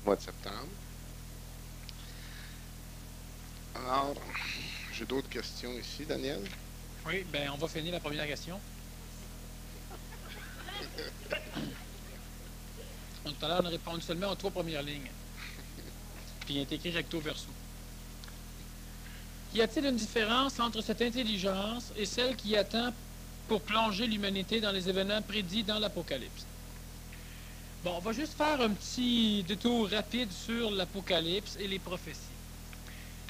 mois de septembre. Alors, j'ai d'autres questions ici, Daniel. Oui, bien, on va finir la première question. Donc, tout à l'heure, on a répondu seulement aux 3 premières lignes. Puis il est écrit recto verso. Y a-t-il une différence entre cette intelligence et celle qui attend pour plonger l'humanité dans les événements prédits dans l'Apocalypse? Bon, on va juste faire un petit détour rapide sur l'Apocalypse et les prophéties.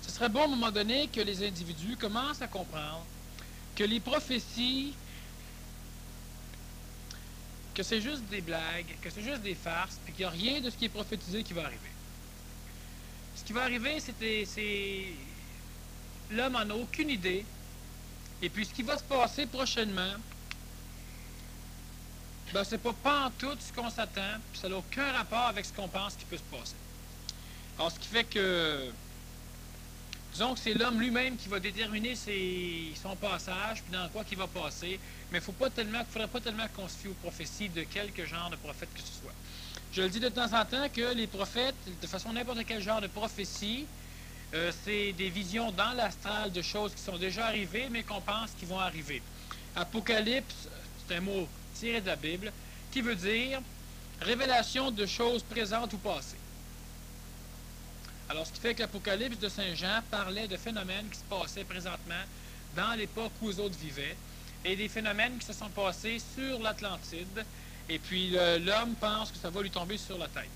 Ce serait bon à un moment donné que les individus commencent à comprendre que les prophéties, que c'est juste des blagues, que c'est juste des farces, puis qu'il n'y a rien de ce qui est prophétisé qui va arriver. Ce qui va arriver, c'est l'homme n'en a aucune idée. Et puis ce qui va se passer prochainement, ben c'est pas pantoute ce qu'on s'attend, puis ça n'a aucun rapport avec ce qu'on pense qui peut se passer. Alors ce qui fait que, disons que c'est l'homme lui-même qui va déterminer son passage, puis dans quoi qu'il va passer, mais il ne faudrait pas tellement qu'on se fie aux prophéties de quelque genre de prophète que ce soit. Je le dis de temps en temps que les prophètes, de façon n'importe quel genre de prophétie, c'est des visions dans l'astral de choses qui sont déjà arrivées, mais qu'on pense qu'ils vont arriver. Apocalypse, c'est un mot tiré de la Bible, qui veut dire révélation de choses présentes ou passées. Alors, ce qui fait que l'Apocalypse de Saint Jean parlait de phénomènes qui se passaient présentement dans l'époque où les autres vivaient, et des phénomènes qui se sont passés sur l'Atlantide, et puis l'homme pense que ça va lui tomber sur la tête.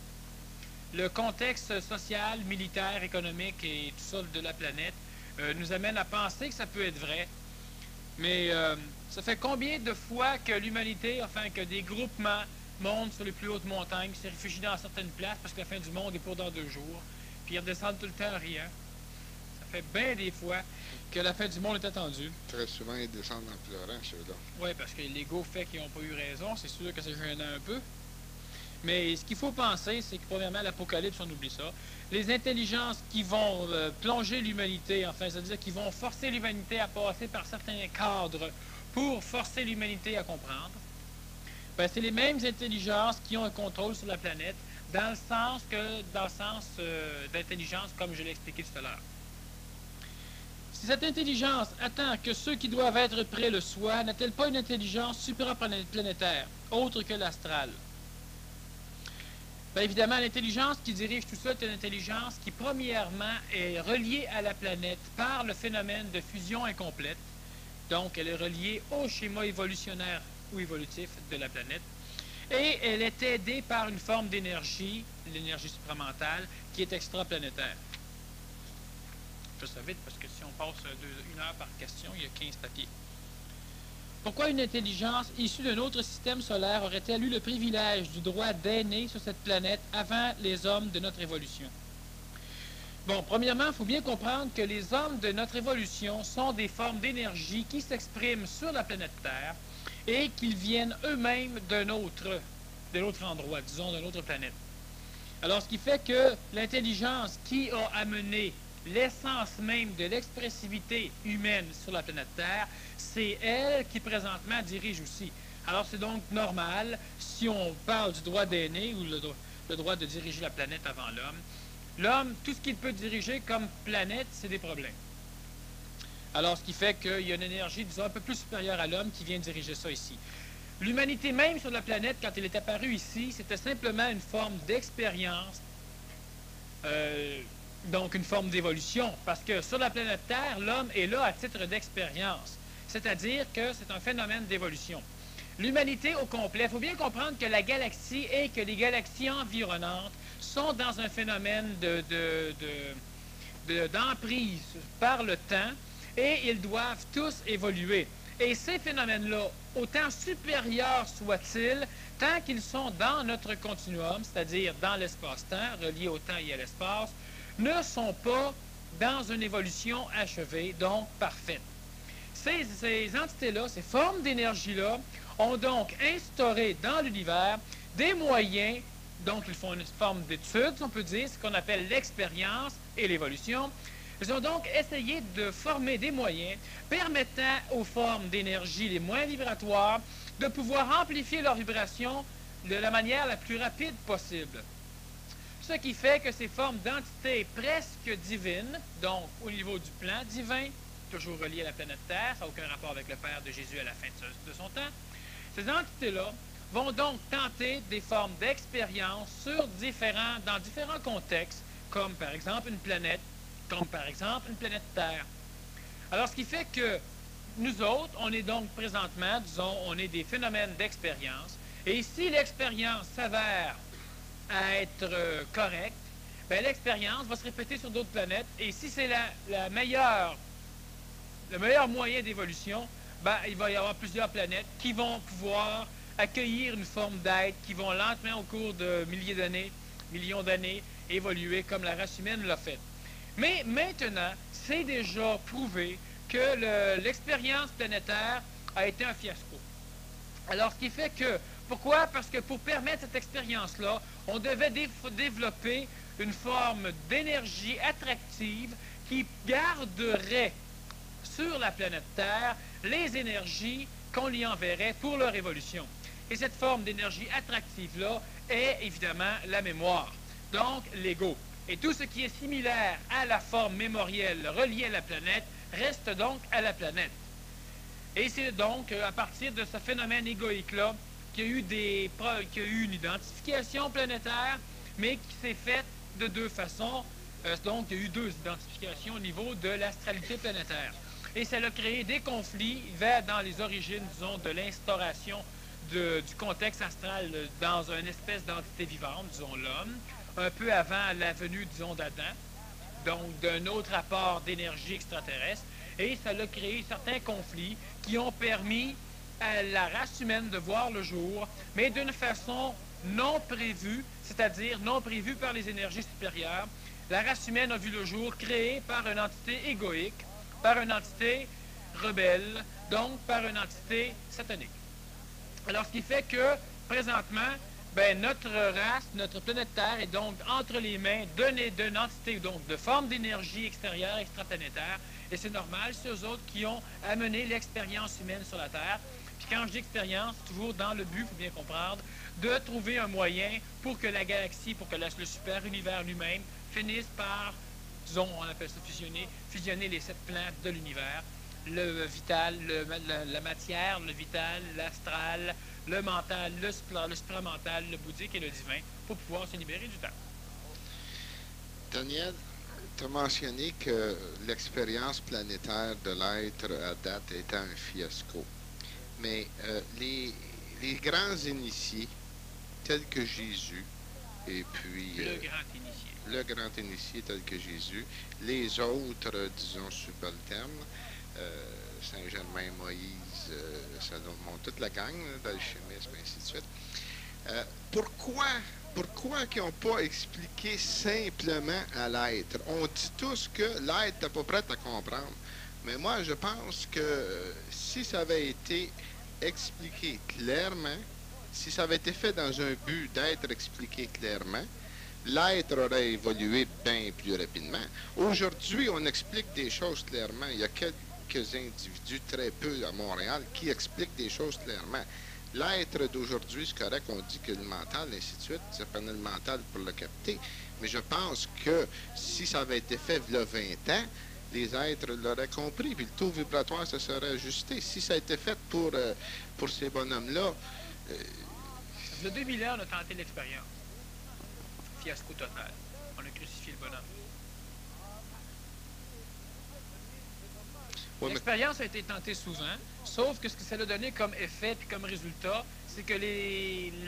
Le contexte social, militaire, économique et tout ça de la planète nous amène à penser que ça peut être vrai. Mais ça fait combien de fois que l'humanité, enfin que des groupements montent sur les plus hautes montagnes, se réfugient dans certaines places parce que la fin du monde est pour dans 2 jours, puis ils redescendent tout le temps en riant. Ça fait bien des fois que la fin du monde est attendue. Très souvent, ils descendent en pleurant, ceux-là. Oui, parce que l'ego fait qu'ils n'ont pas eu raison. C'est sûr que c'est gênant un peu. Mais ce qu'il faut penser, c'est que premièrement, l'Apocalypse, on oublie ça. Les intelligences qui vont plonger l'humanité, enfin, c'est-à-dire qui vont forcer l'humanité à passer par certains cadres pour forcer l'humanité à comprendre, ben, c'est les mêmes intelligences qui ont un contrôle sur la planète, dans le sens d'intelligence, comme je l'ai expliqué tout à l'heure. Si cette intelligence attend que ceux qui doivent être prêts le soient, n'a-t-elle pas une intelligence supraplanétaire, autre que l'astrale? Bien évidemment, l'intelligence qui dirige tout ça est une intelligence qui, premièrement, est reliée à la planète par le phénomène de fusion incomplète. Donc, elle est reliée au schéma évolutionnaire ou évolutif de la planète. Et elle est aidée par une forme d'énergie, l'énergie supramentale, qui est extraplanétaire. Je fais ça vite parce que si on passe 1 heure par question, il y a 15 papiers. Pourquoi une intelligence issue d'un autre système solaire aurait-elle eu le privilège du droit d'aîner sur cette planète avant les hommes de notre évolution? Bon, premièrement, il faut bien comprendre que les hommes de notre évolution sont des formes d'énergie qui s'expriment sur la planète Terre et qu'ils viennent eux-mêmes d'un autre endroit, disons d'une autre planète. Alors, ce qui fait que l'intelligence qui a amené l'essence même de l'expressivité humaine sur la planète Terre, c'est elle qui présentement dirige aussi. Alors c'est donc normal, si on parle du droit d'aîner ou le droit de diriger la planète avant l'homme, tout ce qu'il peut diriger comme planète, c'est des problèmes. Alors ce qui fait qu'il y a une énergie, disons, un peu plus supérieure à l'homme qui vient diriger ça ici. L'humanité même sur la planète, quand elle est apparue ici, c'était simplement une forme d'expérience, donc une forme d'évolution, parce que sur la planète Terre, l'homme est là à titre d'expérience, c'est-à-dire que c'est un phénomène d'évolution. L'humanité au complet, il faut bien comprendre que la galaxie et que les galaxies environnantes sont dans un phénomène d'emprise par le temps, et ils doivent tous évoluer. Et ces phénomènes-là, autant supérieurs soient-ils, tant qu'ils sont dans notre continuum, c'est-à-dire dans l'espace-temps, reliés au temps et à l'espace, ne sont pas dans une évolution achevée, donc parfaite. Ces entités-là, ces formes d'énergie-là, ont donc instauré dans l'univers des moyens, donc ils font une forme d'étude, on peut dire, ce qu'on appelle l'expérience et l'évolution. Ils ont donc essayé de former des moyens permettant aux formes d'énergie les moins vibratoires de pouvoir amplifier leur vibration de la manière la plus rapide possible. ce qui fait que ces formes d'entités presque divines, donc au niveau du plan divin, toujours relié à la planète Terre, ça n'a aucun rapport avec le Père de Jésus à la fin de son temps, ces entités-là vont donc tenter des formes d'expérience dans différents contextes, comme par exemple une planète, comme par exemple une planète Terre. Alors, ce qui fait que nous autres, on est donc présentement, disons, on est des phénomènes d'expérience, et si l'expérience s'avère être correcte, bien, l'expérience va se répéter sur d'autres planètes, et si c'est le meilleur moyen d'évolution, ben, il va y avoir plusieurs planètes qui vont pouvoir accueillir une forme d'être, qui vont lentement, au cours de millions d'années, évoluer comme la race humaine l'a fait. Mais maintenant, c'est déjà prouvé que l'expérience planétaire a été un fiasco. Alors, ce qui fait que, pourquoi? Parce que pour permettre cette expérience-là, on devait développer une forme d'énergie attractive qui garderait sur la planète Terre les énergies qu'on lui enverrait pour leur évolution. Et cette forme d'énergie attractive-là est évidemment la mémoire, donc l'ego. Et tout ce qui est similaire à la forme mémorielle reliée à la planète reste donc à la planète. Et c'est donc à partir de ce phénomène égoïque-là qu'il y a eu une identification planétaire, mais qui s'est faite de deux façons. Donc, il y a eu deux identifications au niveau de l'astralité planétaire. Et ça a créé des conflits dans les origines, disons, de l'instauration du contexte astral dans une espèce d'entité vivante, disons l'homme, un peu avant la venue, disons, d'Adam, donc d'un autre apport d'énergie extraterrestre, et ça a créé certains conflits qui ont permis à la race humaine de voir le jour, mais d'une façon non prévue, c'est-à-dire non prévue par les énergies supérieures. La race humaine a vu le jour créée par une entité égoïque, par une entité rebelle, donc par une entité satanique. Alors, ce qui fait que, présentement, ben, notre race, notre planète Terre est donc entre les mains d'une entité, donc de forme d'énergie extérieure, extraplanétaire, et c'est normal, c'est eux autres qui ont amené l'expérience humaine sur la Terre. Puis quand je dis expérience, toujours dans le but, il faut bien comprendre, de trouver un moyen pour que la galaxie, pour que le super-univers lui-même finisse par, disons, on appelle ça fusionner les 7 plans de l'univers, le vital, la matière, le vital, l'astral, le mental, le supramental, le bouddhique et le divin, pour pouvoir se libérer du temps. Daniel, tu as mentionné que l'expérience planétaire de l'être à date était un fiasco. Mais les grands initiés, tels que Jésus, et puis... le grand initié tel que Jésus, les autres, disons, subalternes, Saint-Germain, Moïse, Salomon, toute la gang d'alchimisme, ainsi de suite. Pourquoi qu'ils n'ont pas expliqué simplement à l'être? On dit tous que l'être n'est pas prêt à comprendre. Mais moi, je pense que si ça avait été expliqué clairement, si ça avait été fait dans un but d'être expliqué clairement, l'être aurait évolué bien plus rapidement. Aujourd'hui, on explique des choses clairement. Il y a quelques individus, très peu à Montréal, qui expliquent des choses clairement. L'être d'aujourd'hui, c'est correct, on dit que le mental, ainsi de suite, ça prenait le mental pour le capter. Mais je pense que si ça avait été fait il y a 20 ans, les êtres l'auraient compris, puis le taux vibratoire se serait ajusté. Si ça a été fait pour ces bonhommes-là... Il y a 2000 ans, on a tenté l'expérience. Fiasco total. On a crucifié le bonhomme. Oui, l'expérience a été tentée souvent, sauf que ce que ça a donné comme effet et comme résultat, c'est que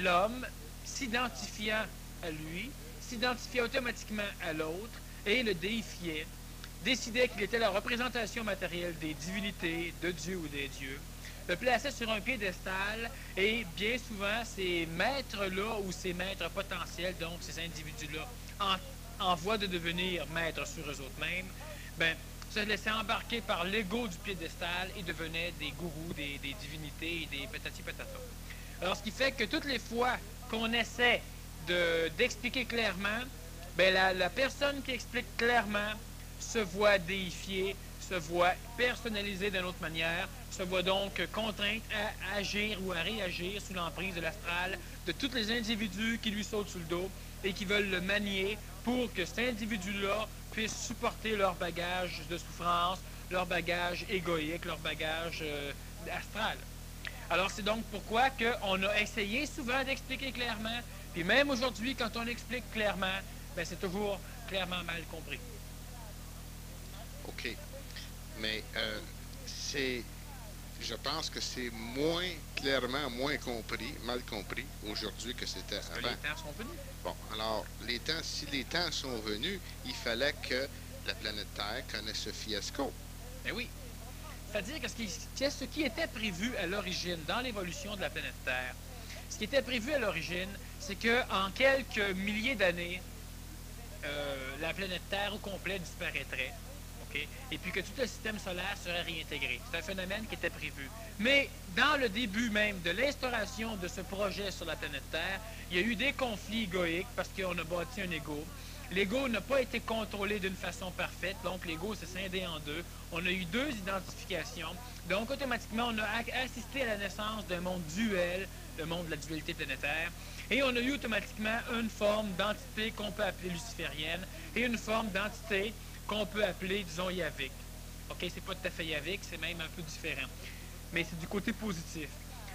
l'homme, s'identifiant à lui, s'identifiait automatiquement à l'autre et le déifiait, décidait qu'il était la représentation matérielle des divinités, de Dieu ou des dieux, le plaçait sur un piédestal et bien souvent ces maîtres-là ou ces maîtres potentiels, donc ces individus-là, en voie de devenir maîtres sur eux-mêmes, ben, se laissaient embarquer par l'ego du piédestal et devenaient des gourous, des divinités et des patati patata. Alors, ce qui fait que toutes les fois qu'on essaie d'expliquer clairement, ben, la personne qui explique clairement se voit déifiée, se voit personnalisée d'une autre manière, se voit donc contrainte à agir ou à réagir sous l'emprise de l'astral de tous les individus qui lui sautent sous le dos et qui veulent le manier pour que cet individu-là puisse supporter leur bagage de souffrance, leur bagage égoïque, leur bagage astral. Alors, c'est donc pourquoi on a essayé souvent d'expliquer clairement, puis même aujourd'hui, quand on explique clairement, ben, c'est toujours clairement mal compris. OK. Mais je pense que c'est moins compris, mal compris aujourd'hui que c'était avant. Parce que les temps sont venus. Bon, alors, si les temps sont venus, il fallait que la planète Terre connaisse ce fiasco. Ben oui. C'est-à-dire que ce qui était prévu à l'origine dans l'évolution de la planète Terre, ce qui était prévu à l'origine, c'est qu'en quelques milliers d'années, la planète Terre au complet disparaîtrait. Okay? Et puis que tout le système solaire serait réintégré. C'est un phénomène qui était prévu. Mais dans le début même de l'instauration de ce projet sur la planète Terre, il y a eu des conflits égoïques parce qu'on a bâti un ego. L'ego n'a pas été contrôlé d'une façon parfaite, donc l'ego s'est scindé en deux. On a eu deux identifications. Donc, automatiquement, on a assisté à la naissance d'un monde duel, le monde de la dualité planétaire. Et on a eu automatiquement une forme d'entité qu'on peut appeler luciférienne et une forme d'entité qu'on peut appeler, disons, yavique. OK, c'est pas tout à fait yavique, c'est même un peu différent. Mais c'est du côté positif.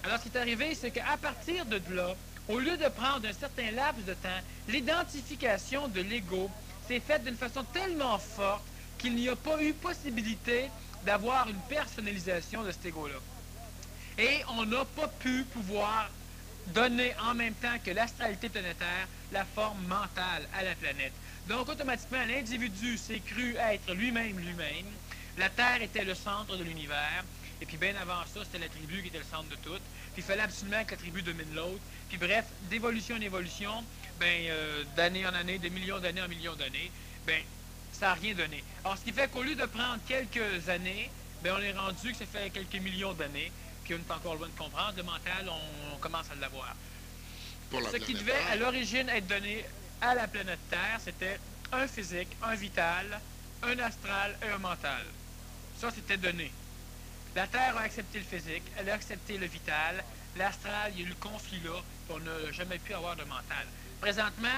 Alors, ce qui est arrivé, c'est qu'à partir de là, au lieu de prendre un certain laps de temps, l'identification de l'ego s'est faite d'une façon tellement forte qu'il n'y a pas eu possibilité d'avoir une personnalisation de cet ego-là. Et on n'a pas pu pouvoir donner en même temps que l'astralité planétaire la forme mentale à la planète. Donc, automatiquement, l'individu s'est cru être lui-même. La Terre était le centre de l'univers. Et puis, bien avant ça, c'était la tribu qui était le centre de tout. Puis, il fallait absolument que la tribu domine l'autre. Puis, bref, d'évolution en évolution, d'année en année, de millions d'années en millions d'années, ça n'a rien donné. Alors, ce qui fait qu'au lieu de prendre quelques années, on est rendu que ça fait quelques millions d'années. Puis, on est encore loin de comprendre. Le mental, on commence à l'avoir. Ce qui devait, à l'origine, être donné à la planète Terre, c'était un physique, un vital, un astral et un mental. Ça, c'était donné. La Terre a accepté le physique, elle a accepté le vital, l'astral, il y a eu le conflit là, puis on n'a jamais pu avoir de mental. Présentement,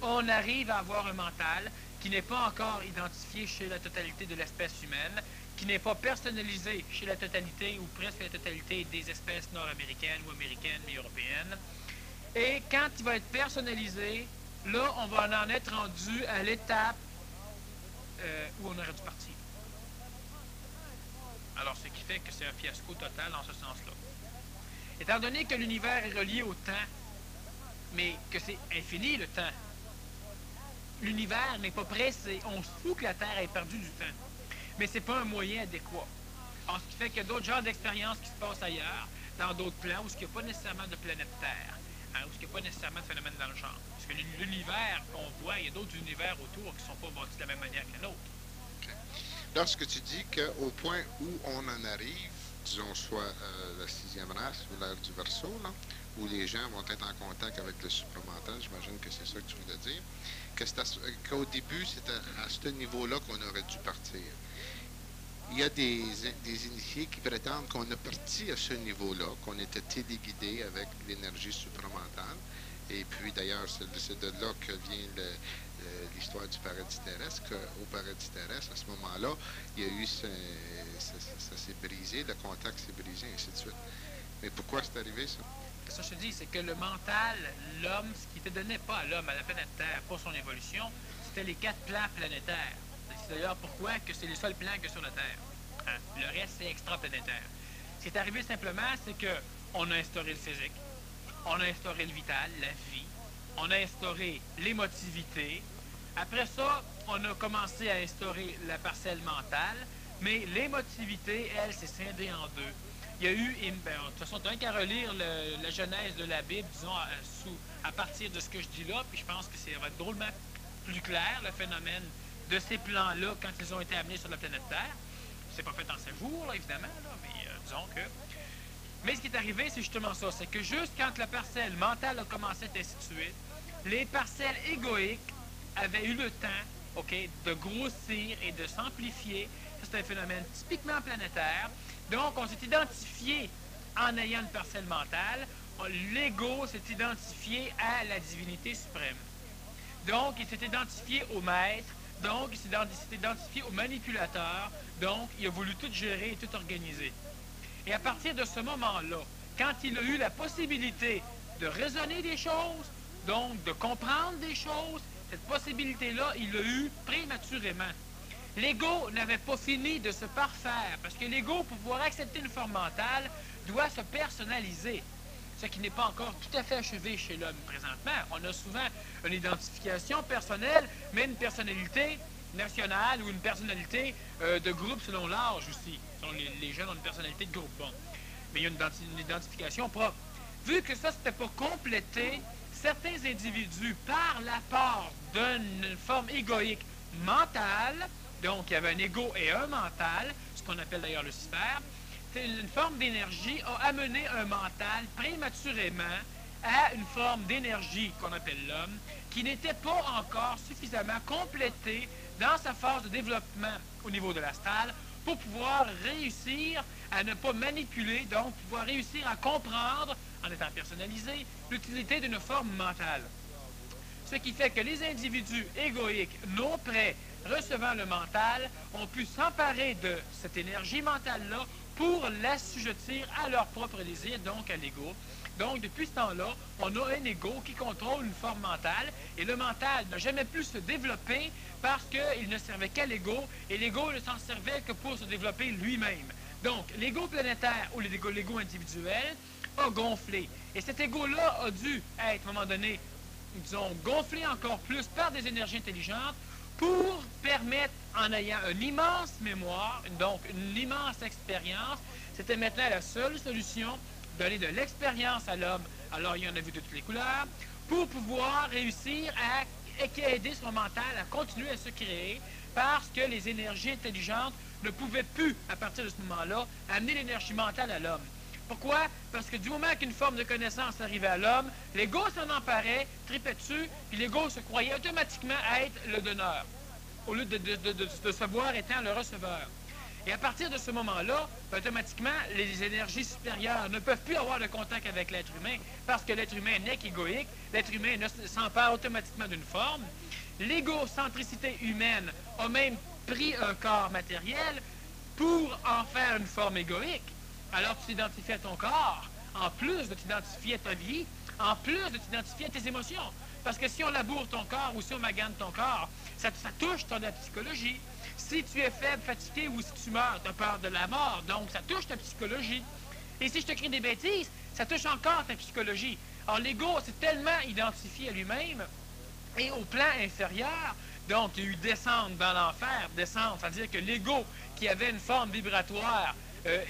on arrive à avoir un mental qui n'est pas encore identifié chez la totalité de l'espèce humaine, qui n'est pas personnalisé chez la totalité ou presque la totalité des espèces nord-américaines ou américaines, mais européennes. Et quand il va être personnalisé, là, on va en être rendu à l'étape où on aurait dû partir. Alors, ce qui fait que c'est un fiasco total en ce sens-là. Étant donné que l'univers est relié au temps, mais que c'est infini le temps, l'univers n'est pas pressé. On se fout que la Terre ait perdu du temps. Mais ce n'est pas un moyen adéquat. Alors, ce qui fait qu'il y a d'autres genres d'expériences qui se passent ailleurs, dans d'autres plans, où il n'y a pas nécessairement de planète Terre, où il n'y a pas nécessairement de phénomène dans le genre. Parce que l'univers qu'on voit, il y a d'autres univers autour qui ne sont pas bâtis de la même manière que le nôtre. Lorsque tu dis qu'au point où on en arrive, disons soit la sixième race ou l'ère du Verseau, là, où les gens vont être en contact avec le supramental, j'imagine que c'est ça que tu voulais dire, qu'au début, c'était à ce niveau-là qu'on aurait dû partir. Il y a des initiés qui prétendent qu'on est parti à ce niveau-là, qu'on était téléguidé avec l'énergie supramentale. Et puis, d'ailleurs, c'est de là que vient l'histoire du paradis terrestre, qu'au paradis terrestre, à ce moment-là, il y a eu, ça s'est brisé, le contact s'est brisé, et ainsi de suite. Mais pourquoi c'est arrivé, ça? Ça, je te dis, c'est que le mental, l'homme, ce qui ne te donnait pas à l'homme, à la planète Terre, pour son évolution, c'était les 4 plans planétaires. C'est d'ailleurs pourquoi que c'est les seuls plans que sur la Terre. Hein? Le reste, c'est extraplanétaire. Ce qui est arrivé simplement, c'est qu'on a instauré le physique, on a instauré le vital, la vie, on a instauré l'émotivité. Après ça, on a commencé à instaurer la parcelle mentale, mais l'émotivité, elle, s'est scindée en deux. Il y a eu, de toute façon, tu n'as qu'à relire la genèse de la Bible, disons, à partir de ce que je dis là, puis je pense que ça va être drôlement plus clair, le phénomène de ces plans-là, quand ils ont été amenés sur la planète Terre. C'est pas fait en 7 jours, là, évidemment, là, mais disons que... Mais ce qui est arrivé, c'est justement ça, c'est que juste quand la parcelle mentale a commencé à être instituée, les parcelles égoïques avaient eu le temps, OK, de grossir et de s'amplifier. C'est un phénomène typiquement planétaire. Donc, on s'est identifié en ayant une parcelle mentale. L'ego s'est identifié à la divinité suprême. Donc, il s'est identifié au maître. Donc, il s'est identifié au manipulateur. Donc, il a voulu tout gérer et tout organiser. Et à partir de ce moment-là, quand il a eu la possibilité de raisonner des choses, donc de comprendre des choses, cette possibilité-là, il l'a eue prématurément. L'ego n'avait pas fini de se parfaire, parce que l'ego, pour pouvoir accepter une forme mentale, doit se personnaliser, ce qui n'est pas encore tout à fait achevé chez l'homme présentement. On a souvent une identification personnelle, mais une personnalité nationale ou une personnalité de groupe selon l'âge aussi. Les jeunes ont une personnalité de groupe, bon. Mais il y a une identification propre. Vu que ça, c'était pas complété, certains individus, par l'apport d'une forme égoïque mentale, donc il y avait un ego et un mental, ce qu'on appelle d'ailleurs le sphère, une forme d'énergie a amené un mental prématurément à une forme d'énergie qu'on appelle l'homme, qui n'était pas encore suffisamment complétée dans sa phase de développement au niveau de l'astral pour pouvoir réussir à ne pas manipuler, donc pouvoir réussir à comprendre, en étant personnalisé, l'utilité d'une forme mentale. Ce qui fait que les individus égoïques non prêts recevant le mental ont pu s'emparer de cette énergie mentale-là pour l'assujettir à leur propre désir, donc à l'ego. Donc, depuis ce temps-là, on a un ego qui contrôle une forme mentale, et le mental n'a jamais pu se développer parce qu'il ne servait qu'à l'ego, et l'ego ne s'en servait que pour se développer lui-même. Donc, l'ego planétaire ou l'ego individuel a gonflé. Et cet ego-là a dû être, à un moment donné, disons, gonflé encore plus par des énergies intelligentes pour permettre, en ayant une immense mémoire, donc une immense expérience, c'était maintenant la seule solution, donner de l'expérience à l'homme, alors il y en a vu de toutes les couleurs, pour pouvoir réussir à aider son mental à continuer à se créer, parce que les énergies intelligentes ne pouvaient plus, à partir de ce moment-là, amener l'énergie mentale à l'homme. Pourquoi? Parce que du moment qu'une forme de connaissance arrivait à l'homme, l'ego s'en emparait, tripait dessus, puis l'ego se croyait automatiquement être le donneur, au lieu de se voir étant le receveur. Et à partir de ce moment-là, automatiquement, les énergies supérieures ne peuvent plus avoir de contact avec l'être humain, parce que l'être humain n'est qu'égoïque, l'être humain s'empare automatiquement d'une forme. L'égocentricité humaine a même pris un corps matériel pour en faire une forme égoïque. Alors tu t'identifies à ton corps, en plus de t'identifier à ta vie, en plus de t'identifier à tes émotions. Parce que si on laboure ton corps ou si on magane ton corps, ça touche ton psychologie. Si tu es faible, fatigué ou si tu meurs, tu as peur de la mort, donc ça touche ta psychologie. Et si je te crie des bêtises, ça touche encore ta psychologie. Alors l'ego s'est tellement identifié à lui-même et au plan inférieur, donc il y a eu descendre dans l'enfer, descendre, c'est-à-dire que l'ego qui avait une forme vibratoire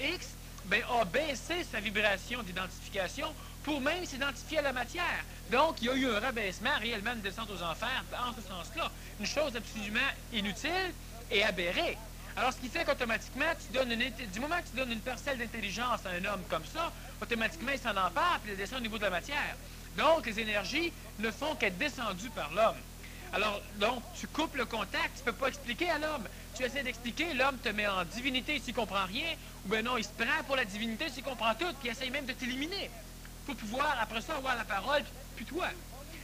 X, ben, a baissé sa vibration d'identification pour même s'identifier à la matière. Donc, il y a eu un rabaissement, réellement une descente aux enfers, en ce sens-là. Une chose absolument inutile et aberrée. Alors, ce qui fait qu'automatiquement, du moment que tu donnes une parcelle d'intelligence à un homme comme ça, automatiquement, il s'en empare et il descend au niveau de la matière. Donc, les énergies ne font qu'être descendues par l'homme. Alors, donc, tu coupes le contact, tu ne peux pas expliquer à l'homme. Tu essaies d'expliquer, l'homme te met en divinité s'il ne comprend rien, ou bien non, il se prend pour la divinité s'il comprend tout, puis il essaie même de t'éliminer, pour pouvoir, après ça, avoir la parole, puis toi.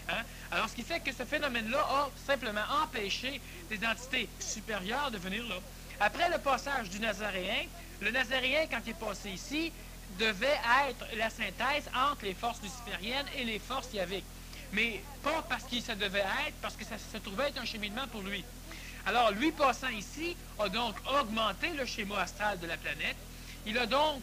Hein? Alors, ce qui fait que ce phénomène-là a simplement empêché des entités supérieures de venir là. Après le passage du Nazaréen, le Nazaréen, quand il est passé ici, devait être la synthèse entre les forces lucifériennes et les forces yaviques. Mais pas parce que ça devait être, parce que ça se trouvait être un cheminement pour lui. Alors, lui passant ici, a donc augmenté le schéma astral de la planète. Il a donc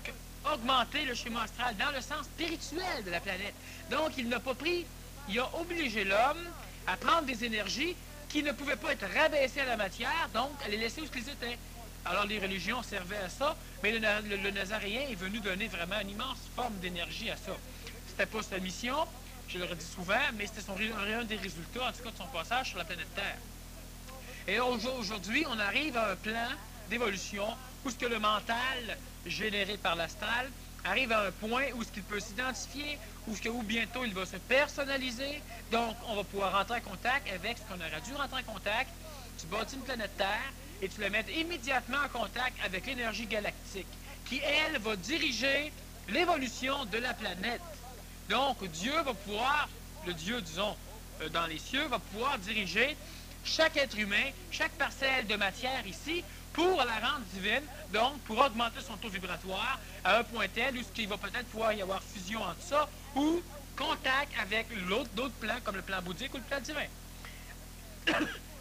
augmenté le schéma astral dans le sens spirituel de la planète. Donc, il n'a pas pris, il a obligé l'homme à prendre des énergies qui ne pouvaient pas être rabaissées à la matière, donc à les laisser où ils étaient. Alors, les religions servaient à ça, mais le Nazaréen est venu donner vraiment une immense forme d'énergie à ça. C'était pas sa mission, je le redis souvent, mais c'était un des résultats, en tout cas, de son passage sur la planète Terre. Et aujourd'hui, on arrive à un plan d'évolution où ce que le mental, généré par l'astral, arrive à un point où ce qu'il peut s'identifier, où bientôt il va se personnaliser. Donc, on va pouvoir rentrer en contact avec ce qu'on aurait dû rentrer en contact. Tu bâtis une planète Terre et tu la mets immédiatement en contact avec l'énergie galactique, qui, elle, va diriger l'évolution de la planète. Donc, Dieu va pouvoir, le Dieu, disons, dans les cieux va pouvoir diriger chaque être humain, chaque parcelle de matière ici, pour la rendre divine, donc pour augmenter son taux vibratoire à un point tel où il va peut-être pouvoir y avoir fusion entre ça, ou contact avec d'autres plans, comme le plan bouddhique ou le plan divin.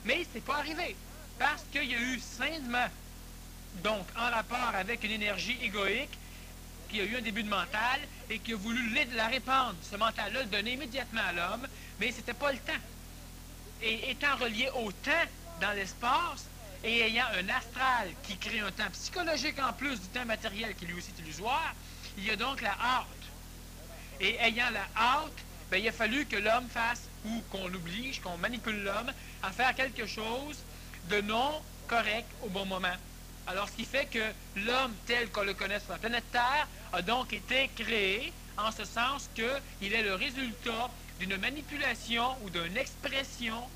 Mais c'est pas arrivé, parce qu'il y a eu sciemment, donc en rapport avec une énergie égoïque, qui a eu un début de mental, et qui a voulu la répandre, ce mental-là, le donner immédiatement à l'homme, mais c'était pas le temps. Et étant relié au temps dans l'espace, et ayant un astral qui crée un temps psychologique en plus du temps matériel qui lui aussi est illusoire, il y a donc la hâte. Et ayant la hâte, ben, il a fallu que l'homme fasse, ou qu'on l'oblige, qu'on manipule l'homme à faire quelque chose de non correct au bon moment. Alors, ce qui fait que l'homme tel qu'on le connaît sur la planète Terre a donc été créé en ce sens qu'il est le résultat d'une manipulation ou d'une expression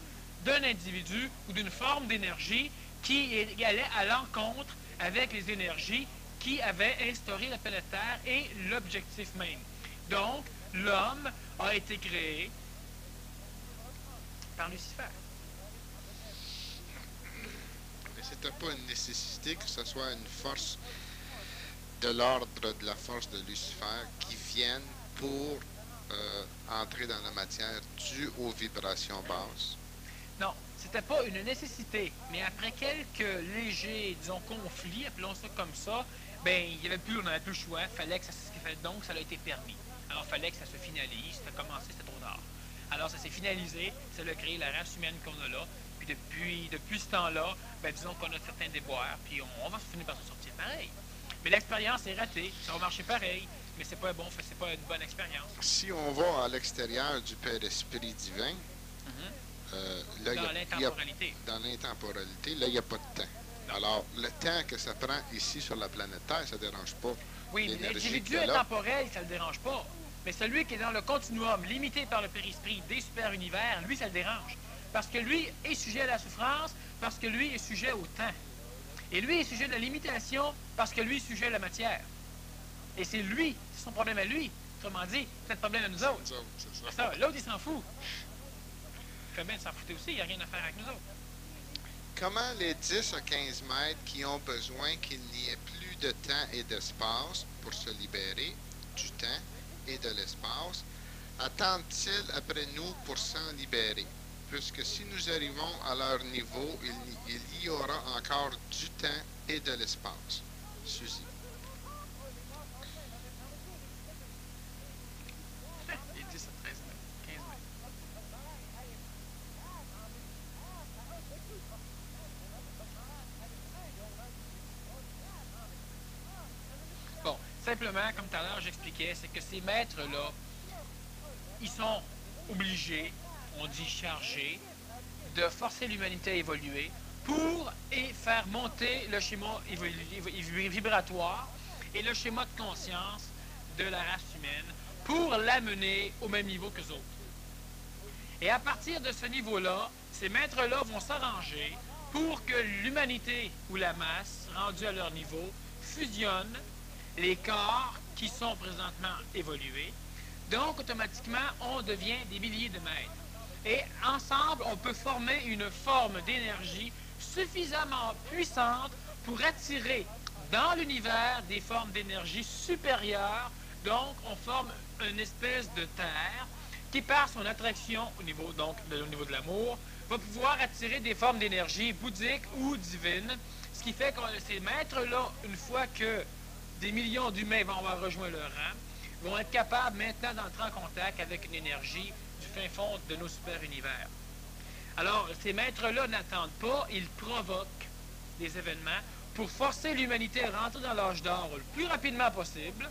d'un individu ou d'une forme d'énergie qui allait à l'encontre avec les énergies qui avaient instauré la planète Terre et l'objectif même. Donc, l'homme a été créé par Lucifer. Mais c'était pas une nécessité que ce soit une force de l'ordre de la force de Lucifer qui vienne pour entrer dans la matière due aux vibrations basses? Non, c'était pas une nécessité, mais après quelques légers, disons, conflits, appelons ça comme ça, ben, on n'avait plus le choix, fallait que donc ça a été permis. Alors, il fallait que ça se finalise, ça a commencé, c'était trop tard. Alors, ça s'est finalisé, ça a créé la race humaine qu'on a là, puis depuis ce temps-là, ben, disons qu'on a certains déboires, puis on va finir par se sortir pareil. Mais l'expérience est ratée, ça va marcher pareil, mais c'est pas une bonne expérience. Si on va à l'extérieur du Père Esprit divin, là, dans l'intemporalité. Dans l'intemporalité, là, il n'y a pas de temps. Alors, le temps que ça prend ici sur la planète Terre, ça ne dérange pas. Oui, mais l'individu intemporel, ça ne le dérange pas. Mais celui qui est dans le continuum limité par le périsprit des super-univers, lui, ça le dérange. Parce que lui est sujet à la souffrance, parce que lui est sujet au temps. Et lui est sujet de la limitation, parce que lui est sujet à la matière. Et c'est lui, c'est son problème à lui. Autrement dit, c'est notre problème à nous autres. C'est ça. L'autre, il s'en fout. Il fait bien de s'en foutre aussi, il n'y a rien à faire avec nous autres. Comment les 10 à 15 mètres qui ont besoin qu'il n'y ait plus de temps et d'espace pour se libérer du temps et de l'espace, attendent-ils après nous pour s'en libérer? Puisque si nous arrivons à leur niveau, il y aura encore du temps et de l'espace. Suzy. Les 10 à 13 mètres, 15 mètres. Bon, simplement, comme tout à l'heure j'expliquais, c'est que ces maîtres-là, ils sont obligés, on dit chargés, de forcer l'humanité à évoluer pour faire monter le schéma vibratoire et le schéma de conscience de la race humaine pour l'amener au même niveau que les autres. Et à partir de ce niveau-là, ces maîtres-là vont s'arranger pour que l'humanité ou la masse, rendue à leur niveau, fusionne les corps qui sont présentement évolués. Donc, automatiquement, on devient des milliers de maîtres. Et ensemble, on peut former une forme d'énergie suffisamment puissante pour attirer dans l'univers des formes d'énergie supérieures. Donc, on forme une espèce de terre qui, par son attraction au niveau de l'amour, va pouvoir attirer des formes d'énergie bouddhiques ou divines. Ce qui fait que ces maîtres-là, une fois que des millions d'humains vont avoir rejoint leur rang, vont être capables maintenant d'entrer en contact avec une énergie du fin fond de nos super-univers. Alors, ces maîtres-là n'attendent pas, ils provoquent des événements pour forcer l'humanité à rentrer dans l'âge d'or le plus rapidement possible,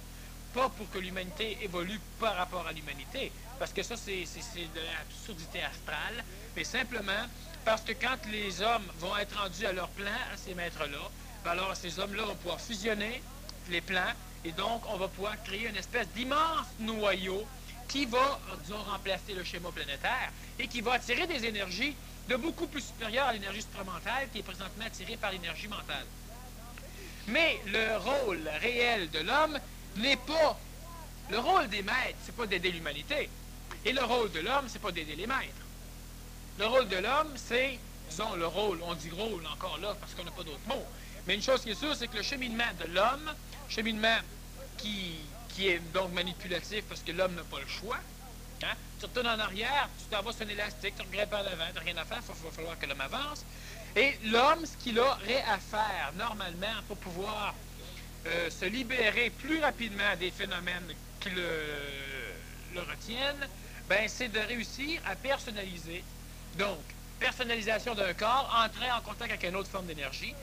pas pour que l'humanité évolue par rapport à l'humanité, parce que ça, c'est de l'absurdité astrale, mais simplement parce que quand les hommes vont être rendus à leur plan, à ces maîtres-là, alors ces hommes-là vont pouvoir fusionner les plans, et donc on va pouvoir créer une espèce d'immense noyau qui va, disons, remplacer le schéma planétaire et qui va attirer des énergies de beaucoup plus supérieures à l'énergie supramentale qui est présentement attirée par l'énergie mentale. Mais le rôle réel de l'homme n'est pas... Le rôle des maîtres, c'est pas d'aider l'humanité. Et le rôle de l'homme, c'est pas d'aider les maîtres. Le rôle de l'homme, c'est, disons, le rôle, on dit rôle encore là parce qu'on n'a pas d'autres mots. Mais une chose qui est sûre, c'est que le cheminement de l'homme, cheminement qui est donc manipulatif parce que l'homme n'a pas le choix, hein? Tu retournes en arrière, tu t'en vas sur un élastique, tu regrettes en avant, tu n'as rien à faire, il va falloir que l'homme avance. Et l'homme, ce qu'il aurait à faire, normalement, pour pouvoir se libérer plus rapidement des phénomènes qui le retiennent, ben, c'est de réussir à personnaliser. Donc, personnalisation d'un corps, entrer en contact avec une autre forme d'énergie,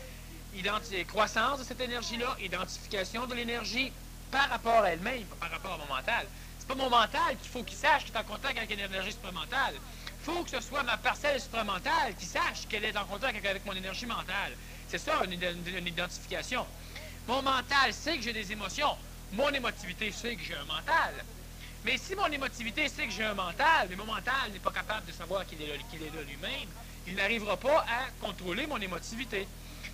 croissance de cette énergie-là, identification de l'énergie par rapport à elle-même, par rapport à mon mental. C'est pas mon mental qu'il faut qu'il sache qu'il est en contact avec une énergie supramentale. Il faut que ce soit ma parcelle supramentale qui sache qu'elle est en contact avec mon énergie mentale. C'est ça, une identification. Mon mental sait que j'ai des émotions. Mon émotivité sait que j'ai un mental. Mais si mon émotivité sait que j'ai un mental, mais mon mental n'est pas capable de savoir qu'il est là lui-même, il n'arrivera pas à contrôler mon émotivité.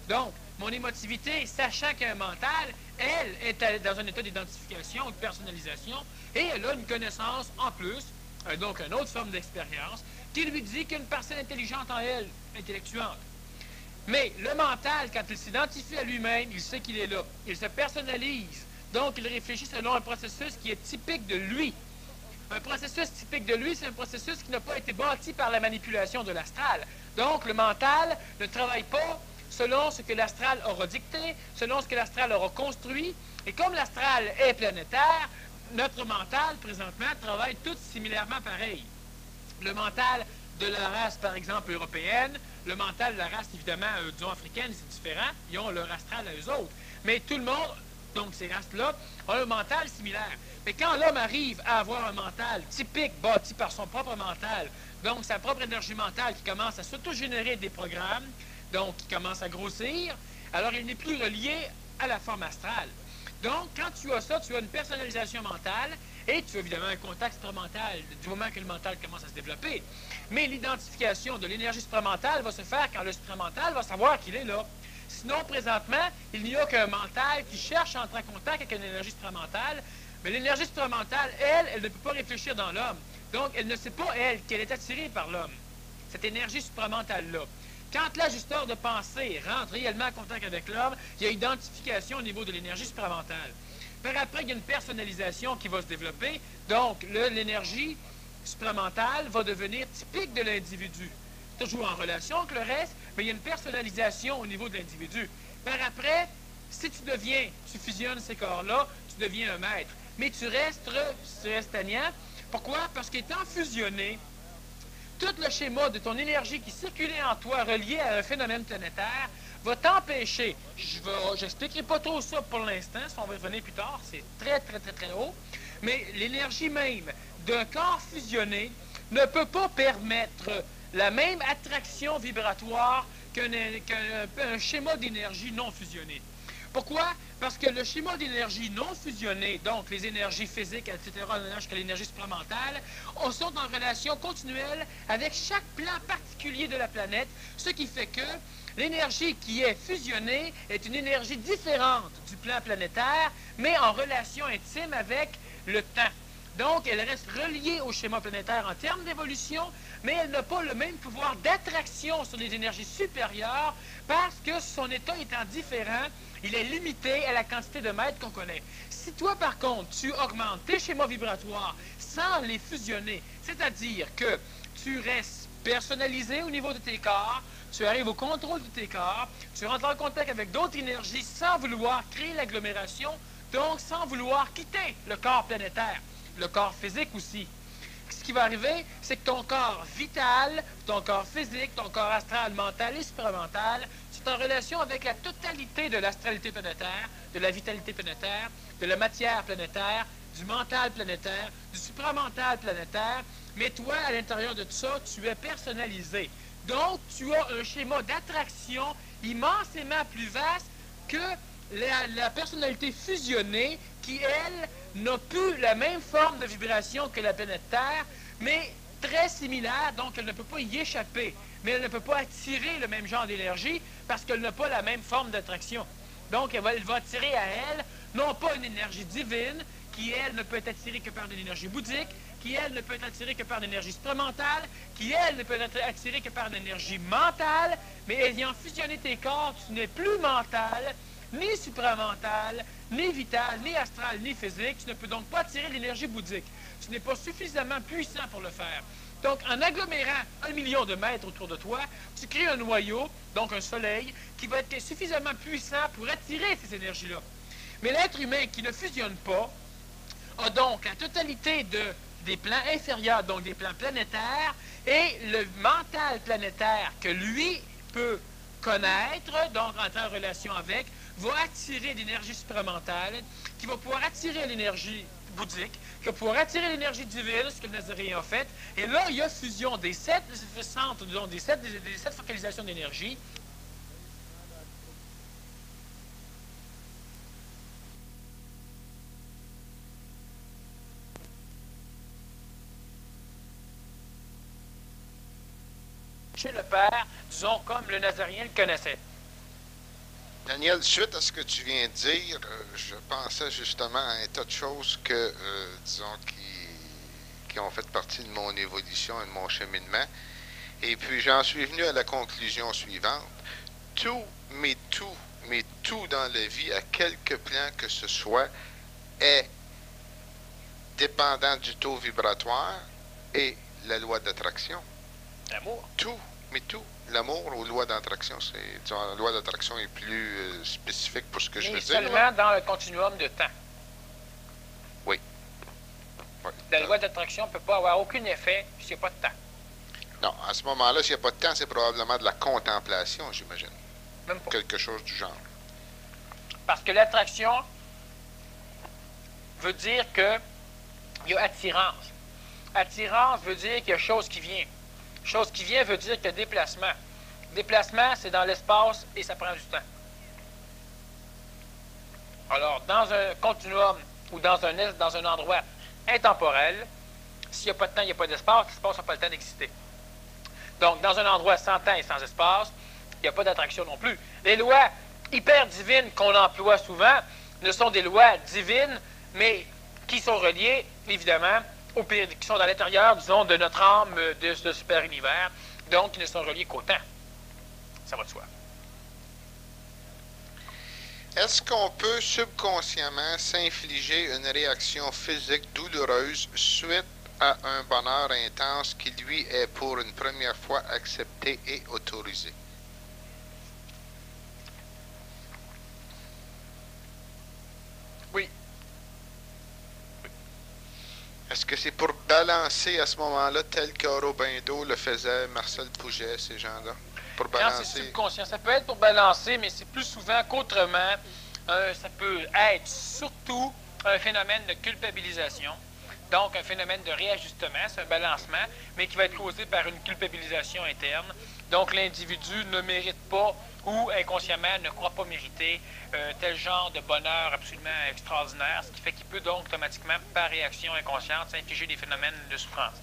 Donc, mon émotivité, sachant qu'il y a un mental, elle est dans un état d'identification, de personnalisation, et elle a une connaissance en plus, donc une autre forme d'expérience, qui lui dit qu'il y a une parcelle intelligente en elle, intellectuante. Mais le mental, quand il s'identifie à lui-même, il sait qu'il est là. Il se personnalise. Donc, il réfléchit selon un processus qui est typique de lui. Un processus typique de lui, c'est un processus qui n'a pas été bâti par la manipulation de l'astral. Donc, le mental ne travaille pas selon ce que l'astral aura dicté, selon ce que l'astral aura construit. Et comme l'astral est planétaire, notre mental, présentement, travaille tous similairement pareil. Le mental de la race, par exemple, européenne, le mental de la race, évidemment, disons, africaine, c'est différent. Ils ont leur astral à eux autres. Mais tout le monde, donc ces races-là, ont un mental similaire. Mais quand l'homme arrive à avoir un mental typique, bâti par son propre mental, donc sa propre énergie mentale qui commence à s'auto-générer des programmes, donc qui commence à grossir, alors il n'est plus relié à la forme astrale. Donc, quand tu as ça, tu as une personnalisation mentale et tu as évidemment un contact supramental du moment que le mental commence à se développer. Mais l'identification de l'énergie supramentale va se faire quand le supramental va savoir qu'il est là. Sinon, présentement, il n'y a qu'un mental qui cherche à entrer en contact avec une énergie supramentale, mais l'énergie supramentale, elle ne peut pas réfléchir dans l'homme. Donc, elle ne sait pas, elle, qu'elle est attirée par l'homme, cette énergie supramentale-là. Quand l'ajusteur de pensée rentre réellement en contact avec l'homme, il y a identification au niveau de l'énergie supramentale. Par après, il y a une personnalisation qui va se développer. Donc, l'énergie supramentale va devenir typique de l'individu. Toujours en relation avec le reste, mais il y a une personnalisation au niveau de l'individu. Par après, si tu fusionnes ces corps-là, tu deviens un maître. Mais tu restes stagnant. Pourquoi? Parce qu'étant fusionné, tout le schéma de ton énergie qui circulait en toi, relié à un phénomène planétaire, va t'empêcher. Je n'expliquerai pas trop ça pour l'instant, si on va y revenir plus tard, c'est très, très, très, très haut. Mais l'énergie même d'un corps fusionné ne peut pas permettre la même attraction vibratoire qu'un schéma d'énergie non fusionné. Pourquoi? Parce que le schéma d'énergie non fusionnée, donc les énergies physiques, etc., jusqu'à l'énergie supramentale, sont en relation continuelle avec chaque plan particulier de la planète, ce qui fait que l'énergie qui est fusionnée est une énergie différente du plan planétaire, mais en relation intime avec le temps. Donc, elle reste reliée au schéma planétaire en termes d'évolution, mais elle n'a pas le même pouvoir d'attraction sur les énergies supérieures parce que son état étant différent, il est limité à la quantité de mètres qu'on connaît. Si toi, par contre, tu augmentes tes schémas vibratoires sans les fusionner, c'est-à-dire que tu restes personnalisé au niveau de tes corps, tu arrives au contrôle de tes corps, tu rentres en contact avec d'autres énergies sans vouloir créer l'agglomération, donc sans vouloir quitter le corps planétaire, le corps physique aussi. Ce qui va arriver, c'est que ton corps vital, ton corps physique, ton corps astral, mental et supramental, c'est en relation avec la totalité de l'astralité planétaire, de la vitalité planétaire, de la matière planétaire, du mental planétaire, du supramental planétaire. Mais toi, à l'intérieur de tout ça, tu es personnalisé. Donc, tu as un schéma d'attraction immensément plus vaste que la personnalité fusionnée qui, elle, n'a plus la même forme de vibration que la planète Terre, mais très similaire, donc elle ne peut pas y échapper. Mais elle ne peut pas attirer le même genre d'énergie parce qu'elle n'a pas la même forme d'attraction. Donc, elle va attirer à elle, non pas une énergie divine, qui, elle, ne peut être attirée que par une énergie bouddhique, qui, elle, ne peut être attirée que par l'énergie supramentale, qui, elle, ne peut être attirée que par l'énergie mentale, mais ayant fusionné tes corps, tu n'es plus mental, ni supramental, ni vital, ni astral, ni physique. Tu ne peux donc pas attirer l'énergie bouddhique. Tu n'es pas suffisamment puissant pour le faire. Donc, en agglomérant 1 million de mètres autour de toi, tu crées un noyau, donc un soleil, qui va être suffisamment puissant pour attirer ces énergies-là. Mais l'être humain qui ne fusionne pas a donc la totalité des plans inférieurs, donc des plans planétaires, et le mental planétaire que lui peut connaître, donc entrer en relation avec, va attirer l'énergie supramentale, qui va pouvoir attirer l'énergie bouddhique, qui va pouvoir attirer l'énergie divine, ce que le Nazaréen a fait. Et là, il y a fusion des 7 centres, donc des 7 focalisations d'énergie. Chez le Père, disons, comme le Nazaréen le connaissait. Daniel, suite à ce que tu viens de dire, je pensais justement à un tas de choses que, disons, qui ont fait partie de mon évolution et de mon cheminement. Et puis, j'en suis venu à la conclusion suivante. Tout dans la vie, à quelque plan que ce soit, est dépendant du taux vibratoire et la loi d'attraction. L'amour. Tout. L'amour ou loi d'attraction, la loi d'attraction est plus spécifique pour ce que je veux dire. Mais seulement dans le continuum de temps. Oui. La loi d'attraction ne peut pas avoir aucun effet s'il n'y a pas de temps. Non, à ce moment-là, s'il n'y a pas de temps, c'est probablement de la contemplation, j'imagine. Même pas. Quelque chose du genre. Parce que l'attraction veut dire qu'il y a attirance. Attirance veut dire qu'il y a chose qui vient. Chose qui vient veut dire qu'il y a déplacement. Déplacement, c'est dans l'espace et ça prend du temps. Alors, dans un continuum ou dans un endroit intemporel, s'il n'y a pas de temps, il n'y a pas d'espace, l'espace n'a pas le temps d'exister. Donc, dans un endroit sans temps et sans espace, il n'y a pas d'attraction non plus. Les lois hyper divines qu'on emploie souvent ne sont des lois divines, mais qui sont reliées, évidemment, qui sont dans l'intérieur, disons, de notre âme de ce super-univers, donc qui ne sont reliés qu'au temps. Ça va de soi. Est-ce qu'on peut subconsciemment s'infliger une réaction physique douloureuse suite à un bonheur intense qui, lui, est pour une première fois accepté et autorisé? Oui. Est-ce que c'est pour balancer à ce moment-là, tel qu'Aurobindo le faisait, Marcel Pouget, ces gens-là? Pour balancer? Quand c'est subconscient, ça peut être pour balancer, mais c'est plus souvent qu'autrement. Ça peut être surtout un phénomène de culpabilisation. Donc, un phénomène de réajustement, c'est un balancement, mais qui va être causé par une culpabilisation interne. Donc, l'individu ne mérite pas ou inconsciemment ne croit pas mériter tel genre de bonheur absolument extraordinaire, ce qui fait qu'il peut donc automatiquement, par réaction inconsciente, s'infliger des phénomènes de souffrance.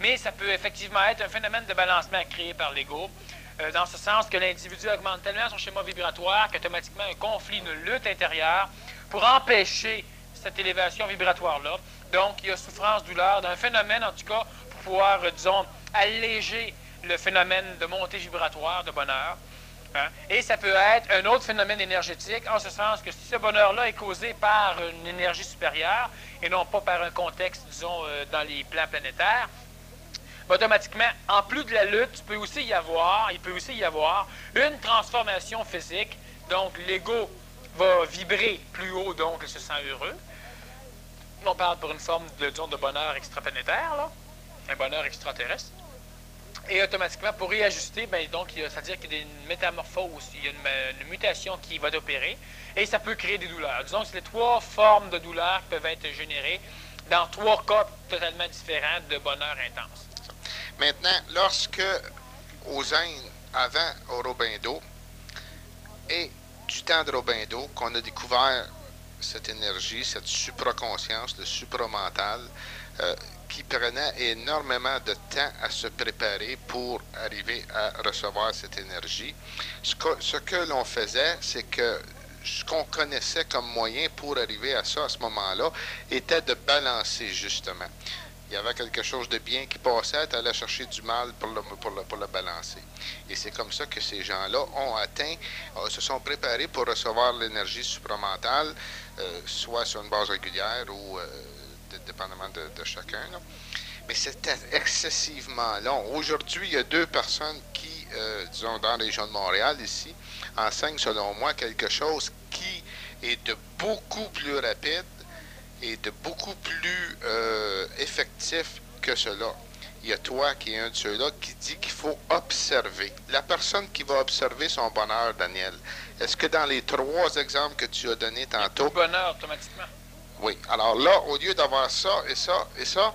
Mais ça peut effectivement être un phénomène de balancement créé par l'ego, dans ce sens que l'individu augmente tellement son schéma vibratoire qu'automatiquement un conflit, une lutte intérieure pour empêcher cette élévation vibratoire-là. Donc, il y a souffrance, douleur, d'un phénomène, en tout cas, pour pouvoir, disons, alléger le phénomène de montée vibratoire, de bonheur. Hein? Et ça peut être un autre phénomène énergétique, en ce sens que si ce bonheur-là est causé par une énergie supérieure, et non pas par un contexte, disons, dans les plans planétaires, automatiquement, en plus de la lutte, il peut aussi y avoir une transformation physique. Donc, l'ego va vibrer plus haut, donc il se sent heureux. On parle pour une forme de bonheur extraplanétaire, là, un bonheur extraterrestre. Et automatiquement, pour réajuster, donc, c'est-à-dire qu'il y a une métamorphose, il y a une mutation qui va opérer, et ça peut créer des douleurs. Disons que c'est les 3 formes de douleurs qui peuvent être générées dans 3 cas totalement différents de bonheur intense. Maintenant, lorsque, aux Indes, avant Aurobindo, et du temps d'Aurobindo, qu'on a découvert cette énergie, cette supraconscience, le supramental, qui prenait énormément de temps à se préparer pour arriver à recevoir cette énergie. Ce que l'on faisait, c'est que ce qu'on connaissait comme moyen pour arriver à ça à ce moment-là était de balancer justement. Il y avait quelque chose de bien qui passait, tu allais chercher du mal pour le balancer. Et c'est comme ça que ces gens-là ont atteint, se sont préparés pour recevoir l'énergie supramentale, soit sur une base régulière ou dépendamment de chacun. Là. Mais c'était excessivement long. Aujourd'hui, il y a 2 personnes qui, disons, dans la région de Montréal, ici, enseignent, selon moi, quelque chose qui est de beaucoup plus rapide et de beaucoup plus effectif que cela. Il y a toi qui est un de ceux-là qui dit qu'il faut observer. La personne qui va observer son bonheur, Daniel, est-ce que dans les 3 exemples que tu as donnés tantôt... Le bonheur, automatiquement. Oui. Alors là, au lieu d'avoir ça et ça et ça,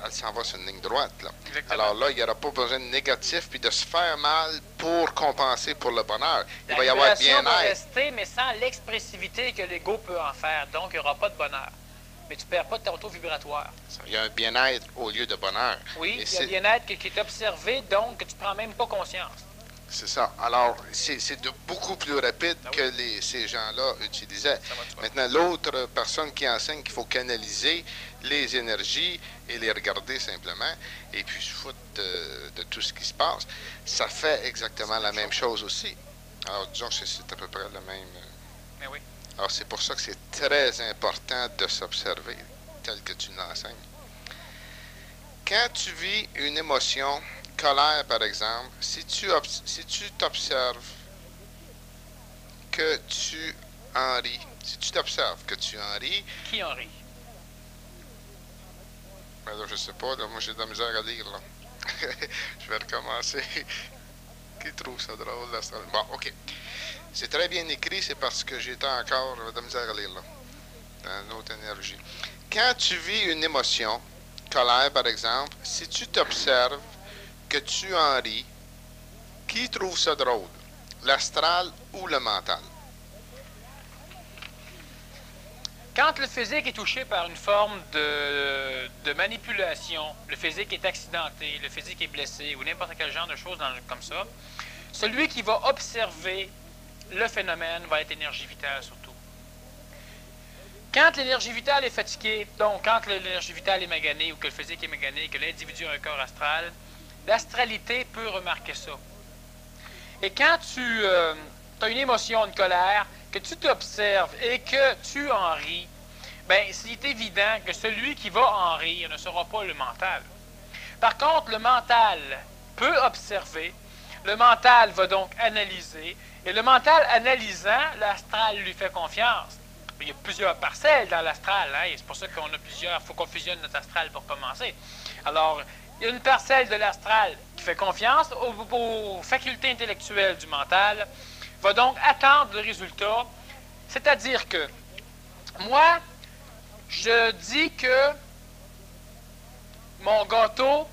elle s'en va sur une ligne droite. Là. Alors là, il n'y aura pas besoin de négatif puis de se faire mal pour compenser pour le bonheur. Il va y avoir bien-être. Va rester, mais sans l'expressivité que l'ego peut en faire. Donc, il n'y aura pas de bonheur. Mais tu ne perds pas de ton taux vibratoire. Il y a un bien-être au lieu de bonheur. Oui, il y a un bien-être qui est observé, donc que tu ne prends même pas conscience. C'est ça. Alors, c'est de beaucoup plus rapide que ces gens-là utilisaient. Maintenant, l'autre personne qui enseigne qu'il faut canaliser les énergies et les regarder simplement, et puis se foutre de tout ce qui se passe, ça fait exactement la même chose aussi. Alors, disons que c'est à peu près le même... Mais oui. Alors, c'est pour ça que c'est très important de s'observer tel que tu l'enseignes. Quand tu vis une émotion, colère par exemple, si tu t'observes que tu en ris, si tu t'observes que tu en ris... Qui en rit? Ben là, je sais pas, là, moi j'ai de la misère à lire, là. Je vais recommencer. Qui trouve ça drôle, l'astrologie? Bon, OK. C'est très bien écrit, c'est parce que j'étais encore de la misère à lire, là. Dans une autre énergie. Quand tu vis une émotion, colère par exemple, si tu t'observes que tu en ris, qui trouve ça drôle? L'astral ou le mental? Quand le physique est touché par une forme de manipulation, le physique est accidenté, le physique est blessé ou n'importe quel genre de choses comme ça, celui qui va observer le phénomène va être énergie vitale surtout. Quand l'énergie vitale est fatiguée, donc quand l'énergie vitale est maganée ou que le physique est magané, que l'individu a un corps astral, l'astralité peut remarquer ça. Et quand tu as une émotion, une colère, que tu t'observes et que tu en ris, bien, c'est évident que celui qui va en rire ne sera pas le mental. Par contre, le mental peut observer, le mental va donc analyser, et le mental analysant, l'astral lui fait confiance. Il y a plusieurs parcelles dans l'astral, hein, et c'est pour ça qu'on a plusieurs, il faut qu'on fusionne notre astral pour commencer. Alors, il y a une parcelle de l'astral qui fait confiance aux facultés intellectuelles du mental, va donc attendre le résultat, c'est-à-dire que moi, je dis que mon gâteau,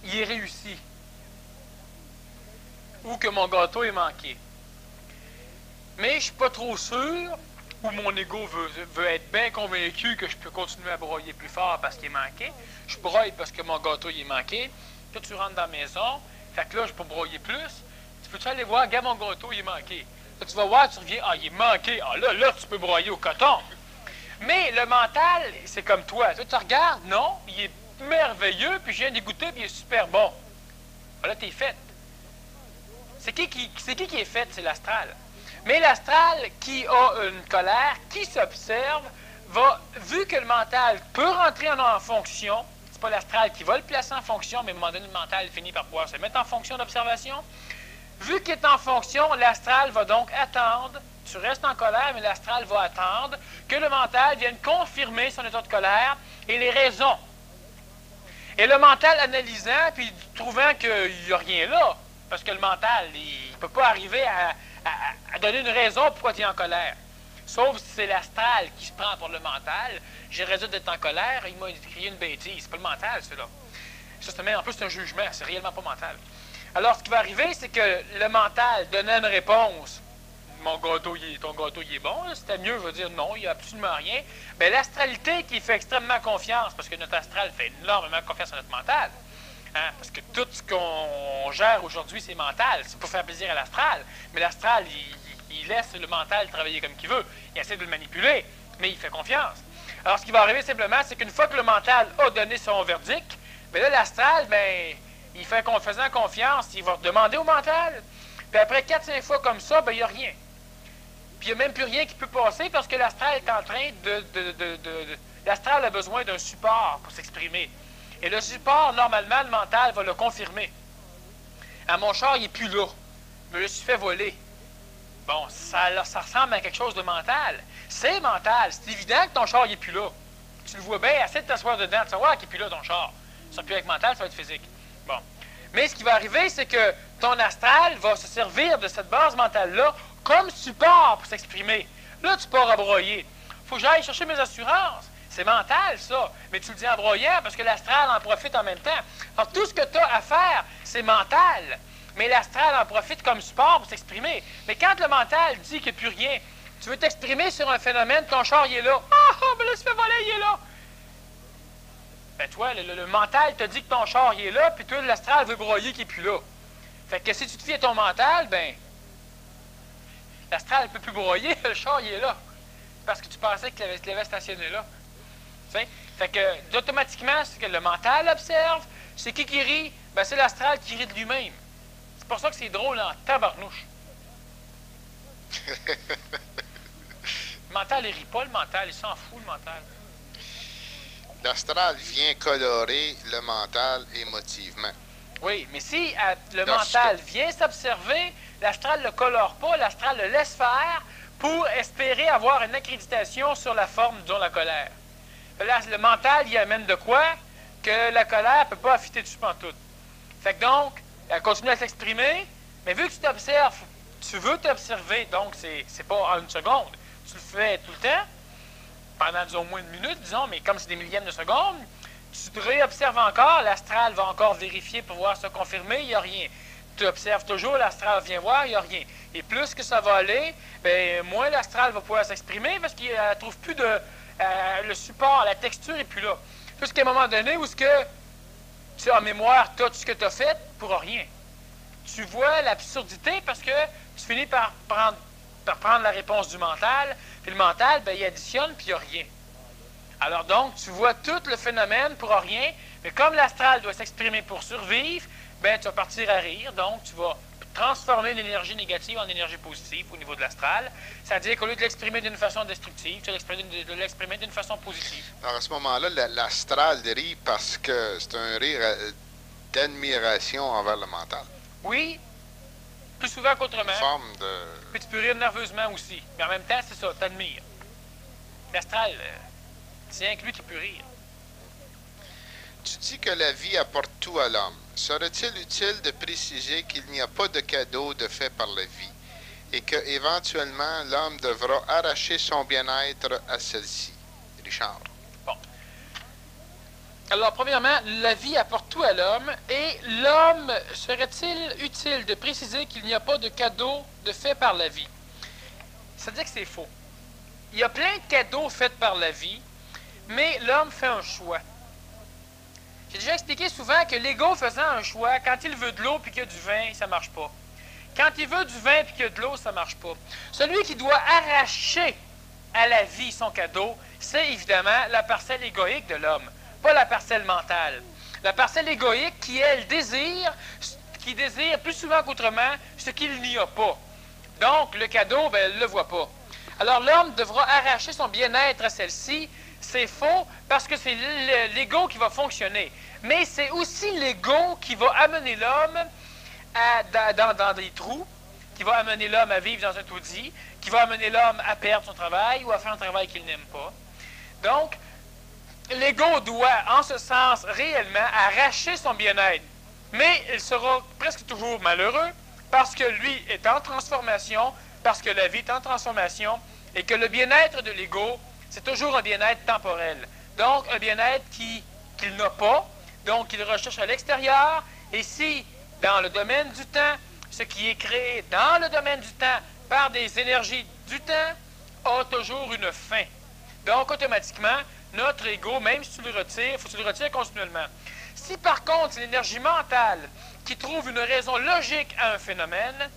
il est réussi, ou que mon gâteau est manqué. Mais je ne suis pas trop sûr, ou mon ego veut être bien convaincu que je peux continuer à broyer plus fort parce qu'il est manqué. Je broye parce que mon gâteau il est manqué. Puis tu rentres dans la maison, fait que là, je peux broyer plus. Tu peux-tu aller voir, regarde mon gâteau, il est manqué. Là, tu vas voir, tu reviens, ah, il est manqué. Ah, là, tu peux broyer au coton. Mais le mental, c'est comme toi. Tu regardes, non, il est merveilleux, puis je viens d'y goûter, puis il est super bon. Ah, là, t'es fait. C'est qui est fait? C'est l'astral. Mais l'astral qui a une colère, qui s'observe, va, vu que le mental peut rentrer en fonction, c'est pas l'astral qui va le placer en fonction, mais à un moment donné, le mental finit par pouvoir se mettre en fonction d'observation. Vu qu'il est en fonction, l'astral va donc attendre, tu restes en colère, mais l'astral va attendre que le mental vienne confirmer son état de colère et les raisons. Et le mental analysant, puis trouvant qu'il n'y a rien là, parce que le mental, il ne peut pas arriver à donner une raison pourquoi tu es en colère. Sauf si c'est l'astral qui se prend pour le mental. J'ai raison d'être en colère, il m'a écrit une bêtise. C'est pas le mental, ça, là. Ça, en plus, c'est un jugement, c'est réellement pas mental. Alors, ce qui va arriver, c'est que le mental donnant une réponse, ton gâteau, il est bon, c'était mieux, je veux dire non, il n'y a absolument rien. Bien, l'astralité qui fait extrêmement confiance, parce que notre astral fait énormément confiance à notre mental. Hein, parce que tout ce qu'on gère aujourd'hui, c'est mental. C'est pour faire plaisir à l'astral. Mais l'astral, il laisse le mental travailler comme qu'il veut. Il essaie de le manipuler, mais il fait confiance. Alors, ce qui va arriver simplement, c'est qu'une fois que le mental a donné son verdict, bien là, l'astral, bien, faisant confiance, il va demander au mental. Puis après 4-5 fois comme ça, bien, il n'y a rien. Puis il n'y a même plus rien qui peut passer parce que l'astral est en train l'astral a besoin d'un support pour s'exprimer. Et le support, normalement, le mental va le confirmer. Ah, mon char, il n'est plus là. Je me le suis fait voler. Bon, ça ressemble à quelque chose de mental. C'est mental. C'est évident que ton char, il n'est plus là. Tu le vois bien, essaie de t'asseoir dedans, de savoir qu'il n'est plus là, ton char. Ça ne va plus être mental, ça va être physique. Bon. Mais ce qui va arriver, c'est que ton astral va se servir de cette base mentale-là comme support pour s'exprimer. Là, tu pars à broyer. Il faut que j'aille chercher mes assurances. C'est mental, ça. Mais tu le dis en broyant parce que l'astral en profite en même temps. Alors, tout ce que tu as à faire, c'est mental. Mais l'astral en profite comme support pour s'exprimer. Mais quand le mental dit qu'il n'y a plus rien, tu veux t'exprimer sur un phénomène, ton char, il est là. Ah, ben là, se fait voler, il est là. Ben, toi, le mental te dit que ton char, il est là, puis toi, l'astral veut broyer qu'il n'est plus là. Fait que si tu te fies à ton mental, ben, l'astral ne peut plus broyer, le char, il est là. Parce que tu pensais qu'il avait stationné là. T'sais? Fait que, automatiquement, ce que le mental observe, c'est qui rit? Ben, c'est l'astral qui rit de lui-même. C'est pour ça que c'est drôle en tabarnouche. Le mental, il rit pas, le mental, il s'en fout, le mental. L'astral vient colorer le mental émotivement. Oui, mais si le mental vient s'observer, l'astral ne le colore pas, l'astral le laisse faire pour espérer avoir une accréditation sur la forme, disons, la colère. Là, le mental, il amène de quoi? Que la colère ne peut pas affiter dessus pantoute. Fait que donc, elle continue à s'exprimer, mais vu que tu t'observes, tu veux t'observer, donc c'est pas en une seconde. Tu le fais tout le temps, pendant, disons, moins de minutes, disons, mais comme c'est des millièmes de secondes, tu te réobserves encore, l'astral va encore vérifier pour voir se confirmer, il n'y a rien. Tu observes toujours, l'astral vient voir, il n'y a rien. Et plus que ça va aller, bien, moins l'astral va pouvoir s'exprimer parce qu'il ne trouve plus le support, la texture n'est plus là. Jusqu'à un moment donné où tu as en mémoire tout ce que tu as fait pour rien. Tu vois l'absurdité parce que tu finis par prendre la réponse du mental, puis le mental, bien, il additionne, puis il n'y a rien. Alors donc, tu vois tout le phénomène pour rien, mais comme l'astral doit s'exprimer pour survivre, bien, tu vas partir à rire, donc tu vas transformer l'énergie négative en énergie positive au niveau de l'astral. C'est-à-dire qu'au lieu de l'exprimer d'une façon destructive, tu vas l'exprimer d'une façon positive. Alors à ce moment-là, l'astral rit parce que c'est un rire d'admiration envers le mental. Oui, plus souvent qu'autrement. Forme de... Puis tu peux rire nerveusement aussi. Mais en même temps, c'est ça, t'admires. L'astral, c'est rien que lui qui peut rire. Tu dis que la vie apporte tout à l'homme. Serait-il utile de préciser qu'il n'y a pas de cadeau de fait par la vie et que éventuellement l'homme devra arracher son bien-être à celle-ci? Richard. Bon. Alors, premièrement, la vie apporte tout à l'homme et l'homme, serait-il utile de préciser qu'il n'y a pas de cadeau de fait par la vie? C'est-à-dire que c'est faux. Il y a plein de cadeaux faits par la vie, mais l'homme fait un choix. J'ai déjà expliqué souvent que l'ego faisant un choix, quand il veut de l'eau puis qu'il y a du vin, ça ne marche pas. Quand il veut du vin puis qu'il y a de l'eau, ça ne marche pas. Celui qui doit arracher à la vie son cadeau, c'est évidemment la parcelle égoïque de l'homme, pas la parcelle mentale. La parcelle égoïque qui, elle, désire plus souvent qu'autrement ce qu'il n'y a pas. Donc, le cadeau, ben, elle ne le voit pas. Alors, l'homme devra arracher son bien-être à celle-ci. C'est faux parce que c'est l'ego qui va fonctionner. Mais c'est aussi l'ego qui va amener l'homme dans des trous, qui va amener l'homme à vivre dans un taudis, qui va amener l'homme à perdre son travail ou à faire un travail qu'il n'aime pas. Donc, l'ego doit, en ce sens, réellement arracher son bien-être. Mais il sera presque toujours malheureux parce que lui est en transformation, parce que la vie est en transformation et que le bien-être de l'ego, c'est toujours un bien-être temporel. Donc, un bien-être qu'il n'a pas, donc qu'il recherche à l'extérieur. Et si, dans le domaine du temps, ce qui est créé dans le domaine du temps par des énergies du temps, a toujours une fin. Donc, automatiquement, notre ego, même si tu le retires, il faut que tu le retires continuellement. Si, par contre, c'est l'énergie mentale qui trouve une raison logique à un phénomène,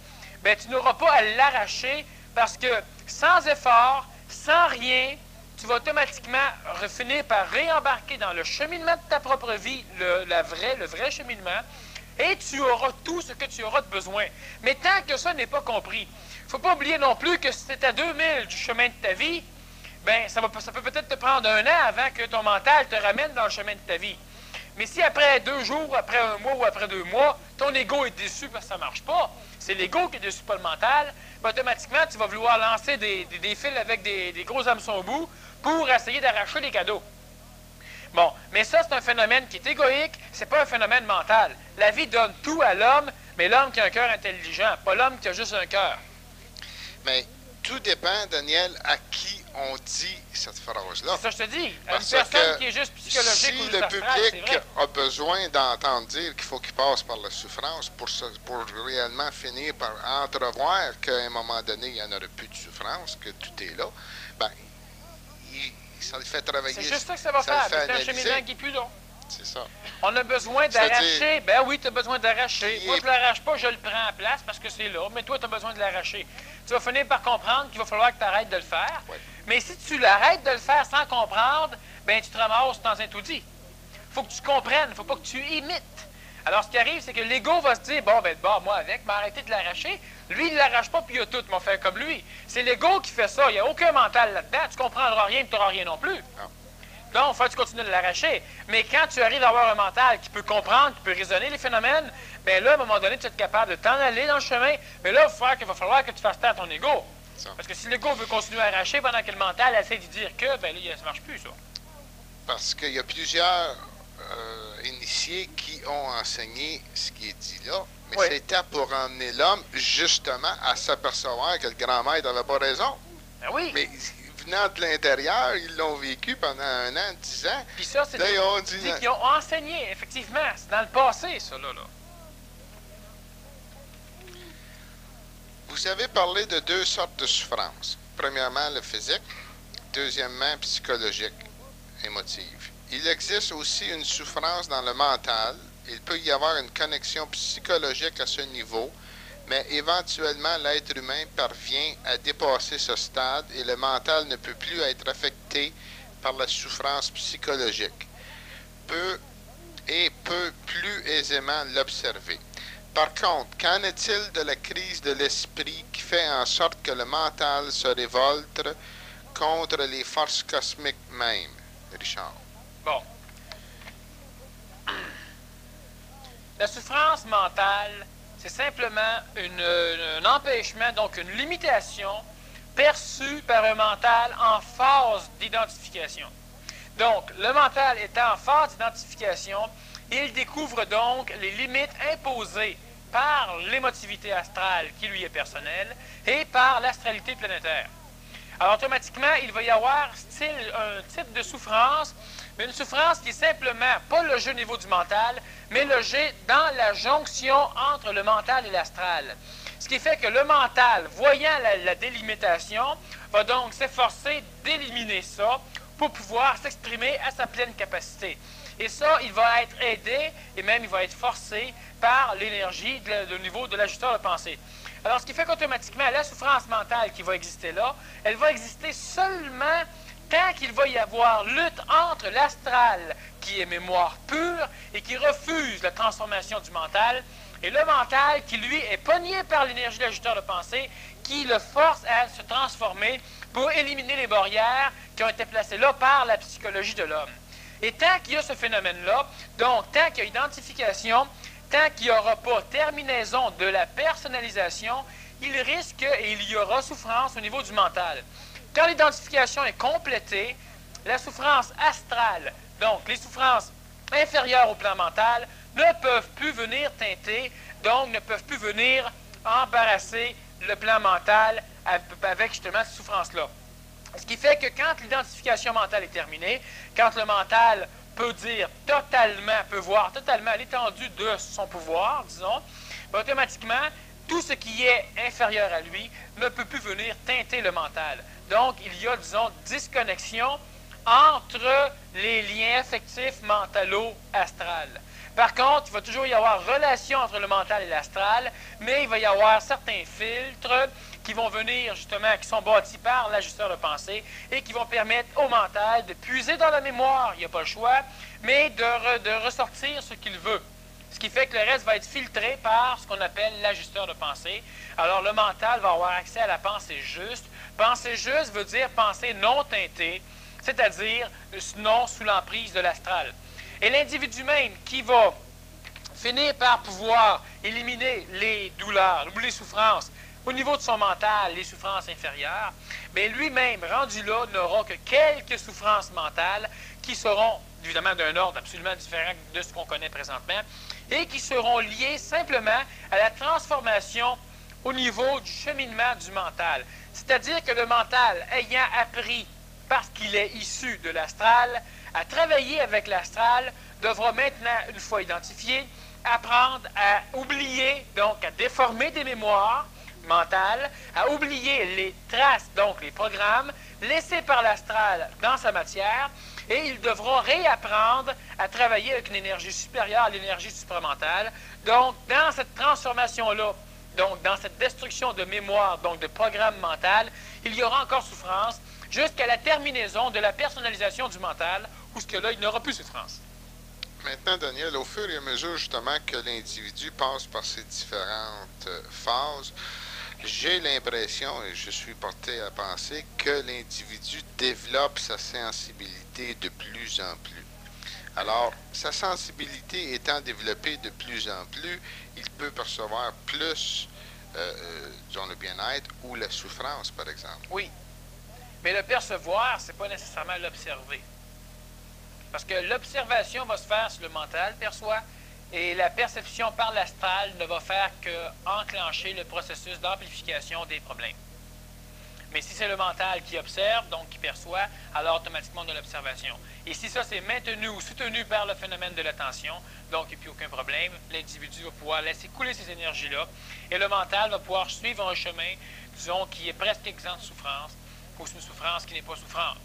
bien, tu n'auras pas à l'arracher parce que sans effort, sans rien, tu vas automatiquement finir par réembarquer dans le cheminement de ta propre vie, le vrai cheminement, et tu auras tout ce que tu auras de besoin. Mais tant que ça n'est pas compris, il ne faut pas oublier non plus que si tu es à 2000 du chemin de ta vie, bien, ça peut peut-être te prendre 1 an avant que ton mental te ramène dans le chemin de ta vie. Mais si après 2 jours, après 1 mois ou après 2 mois, ton ego est déçu parce que ça ne marche pas, c'est l'ego qui est déçu, pas le mental, bien, automatiquement, tu vas vouloir lancer des fils avec des gros hameçons au bout pour essayer d'arracher les cadeaux. Bon, mais ça, c'est un phénomène qui est égoïque, c'est pas un phénomène mental. La vie donne tout à l'homme, mais l'homme qui a un cœur intelligent, pas l'homme qui a juste un cœur. Mais tout dépend, Daniel, à qui on dit cette phrase-là. C'est ça que je te dis. À Parce une personne que qui est juste psychologique si ou juste le astrale, public a besoin d'entendre dire qu'il faut qu'il passe par la souffrance pour réellement finir par entrevoir qu'à un moment donné, il n'y en aurait plus de souffrance, que tout est là, ben, ça le fait travailler. C'est juste ça que ça va faire. C'est un cheminement qui est plus long. C'est ça. On a besoin d'arracher. Ben oui, tu as besoin d'arracher. Moi, je ne l'arrache pas, je le prends en place parce que c'est là. Mais toi, tu as besoin de l'arracher. Tu vas finir par comprendre qu'il va falloir que tu arrêtes de le faire. Oui. Mais si tu l'arrêtes de le faire sans comprendre, ben tu te ramasses dans un tout-dit. Il faut que tu comprennes, il ne faut pas que tu imites. Alors, ce qui arrive, c'est que l'ego va se dire, bon, moi avec, arrêtez de l'arracher. Lui, il ne l'arrache pas, puis il a tout, m'en fait comme lui. C'est l'ego qui fait ça. Il n'y a aucun mental là-dedans. Tu ne comprendras rien, tu n'auras rien non plus. Non. Donc, il faut que tu continues de l'arracher. Mais quand tu arrives à avoir un mental qui peut comprendre, qui peut raisonner les phénomènes, bien là, à un moment donné, tu vas être capable de t'en aller dans le chemin. Mais là, il va falloir que tu fasses taire à ton ego. Parce que si l'ego veut continuer à arracher pendant que le mental essaie de dire que, bien là, ça ne marche plus, ça. Parce qu'il y a plusieurs initiés qui ont enseigné ce qui est dit là, mais Oui. c'était pour emmener l'homme justement à s'apercevoir que le grand maître n'avait pas raison. Ben oui. Mais venant de l'intérieur, ils l'ont vécu pendant 1 an, 10 ans. Puis ça, c'est Là, ils ont dit, qui ont enseigné, effectivement. C'est dans le passé, ça, là. Vous avez parlé de 2 sortes de souffrances. Premièrement, le physique. Deuxièmement, psychologique, émotive. Il existe aussi une souffrance dans le mental. Il peut y avoir une connexion psychologique à ce niveau, mais éventuellement, l'être humain parvient à dépasser ce stade et le mental ne peut plus être affecté par la souffrance psychologique. Peut plus aisément l'observer. Par contre, qu'en est-il de la crise de l'esprit qui fait en sorte que le mental se révolte contre les forces cosmiques même, Richard? Bon. La souffrance mentale, c'est simplement un empêchement, donc une limitation perçue par un mental en phase d'identification. Donc, le mental étant en phase d'identification, il découvre donc les limites imposées par l'émotivité astrale qui lui est personnelle et par l'astralité planétaire. Alors, automatiquement, il va y avoir un type de souffrance, mais une souffrance qui est simplement pas logée au niveau du mental, mais logée dans la jonction entre le mental et l'astral. Ce qui fait que le mental, voyant la délimitation, va donc s'efforcer d'éliminer ça pour pouvoir s'exprimer à sa pleine capacité. Et ça, il va être aidé et même il va être forcé par l'énergie au niveau de l'ajusteur de pensée. Alors, ce qui fait qu'automatiquement, la souffrance mentale qui va exister là, elle va exister seulement tant qu'il va y avoir lutte entre l'astral, qui est mémoire pure et qui refuse la transformation du mental, et le mental qui, lui, est pogné par l'énergie de l'ajusteur de pensée, qui le force à se transformer pour éliminer les barrières qui ont été placées là par la psychologie de l'homme. Et tant qu'il y a ce phénomène-là, donc tant qu'il y a identification, tant qu'il n'y aura pas terminaison de la personnalisation, il risque et il y aura souffrance au niveau du mental. Quand l'identification est complétée, la souffrance astrale, donc les souffrances inférieures au plan mental, ne peuvent plus venir teinter, donc ne peuvent plus venir embarrasser le plan mental avec justement cette souffrance-là. Ce qui fait que quand l'identification mentale est terminée, quand le mental peut voir totalement l'étendue de son pouvoir, disons, ben automatiquement, tout ce qui est inférieur à lui ne peut plus venir teinter le mental. Donc, il y a, disons, disconnexion entre les liens affectifs mentalo-astrales. Par contre, il va toujours y avoir relation entre le mental et l'astral, mais il va y avoir certains filtres qui vont venir justement, qui sont bâtis par l'ajusteur de pensée et qui vont permettre au mental de puiser dans la mémoire, il n'y a pas le choix, mais de ressortir ce qu'il veut. Ce qui fait que le reste va être filtré par ce qu'on appelle l'ajusteur de pensée. Alors le mental va avoir accès à la pensée juste. Pensée juste veut dire pensée non teintée, c'est-à-dire non sous l'emprise de l'astral. Et l'individu même qui va finir par pouvoir éliminer les douleurs ou les souffrances au niveau de son mental, les souffrances inférieures, mais lui-même, rendu là, n'aura que quelques souffrances mentales qui seront, évidemment, d'un ordre absolument différent de ce qu'on connaît présentement, et qui seront liées simplement à la transformation au niveau du cheminement du mental. C'est-à-dire que le mental, ayant appris, parce qu'il est issu de l'astral, à travailler avec l'astral, devra maintenant, une fois identifié, apprendre à oublier, donc à déformer des mémoires mentales, à oublier les traces, donc les programmes, laissés par l'astral dans sa matière, et il devra réapprendre à travailler avec une énergie supérieure à l'énergie supramentale. Donc, dans cette transformation-là, donc dans cette destruction de mémoire, donc de programme mental, il y aura encore souffrance jusqu'à la terminaison de la personnalisation du mental, où ce que là, il n'aura plus souffrance. Maintenant, Daniel, au fur et à mesure justement que l'individu passe par ces différentes phases, j'ai l'impression, et je suis porté à penser, que l'individu développe sa sensibilité de plus en plus. Alors, sa sensibilité étant développée de plus en plus, il peut percevoir plus, disons, le bien-être ou la souffrance, par exemple. Oui, mais le percevoir, c'est pas nécessairement l'observer. Parce que l'observation va se faire sur le mental, perçoit, et la perception par l'astral ne va faire qu'enclencher le processus d'amplification des problèmes. Mais si c'est le mental qui observe, donc qui perçoit, alors automatiquement on a l'observation. Et si ça c'est maintenu ou soutenu par le phénomène de l'attention, donc il n'y a plus aucun problème, l'individu va pouvoir laisser couler ces énergies-là, et le mental va pouvoir suivre un chemin, disons, qui est presque exempt de souffrance, ou une souffrance qui n'est pas souffrante.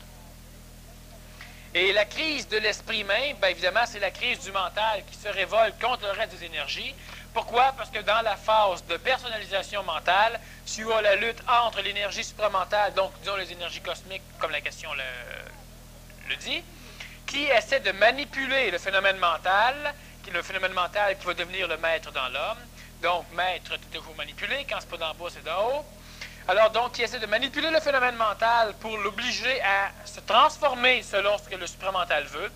Et la crise de l'esprit même, bien évidemment, c'est la crise du mental qui se révolte contre le reste des énergies. Pourquoi? Parce que dans la phase de personnalisation mentale, tu as la lutte entre l'énergie supramentale, donc disons les énergies cosmiques, comme la question le dit, qui essaie de manipuler le phénomène mental qui va devenir le maître dans l'homme. Donc, maître, tu toujours manipulé, quand c'est pas d'en bas, c'est d'en haut. Alors donc, qui essaie de manipuler le phénomène mental pour l'obliger à se transformer selon ce que le supramental veut,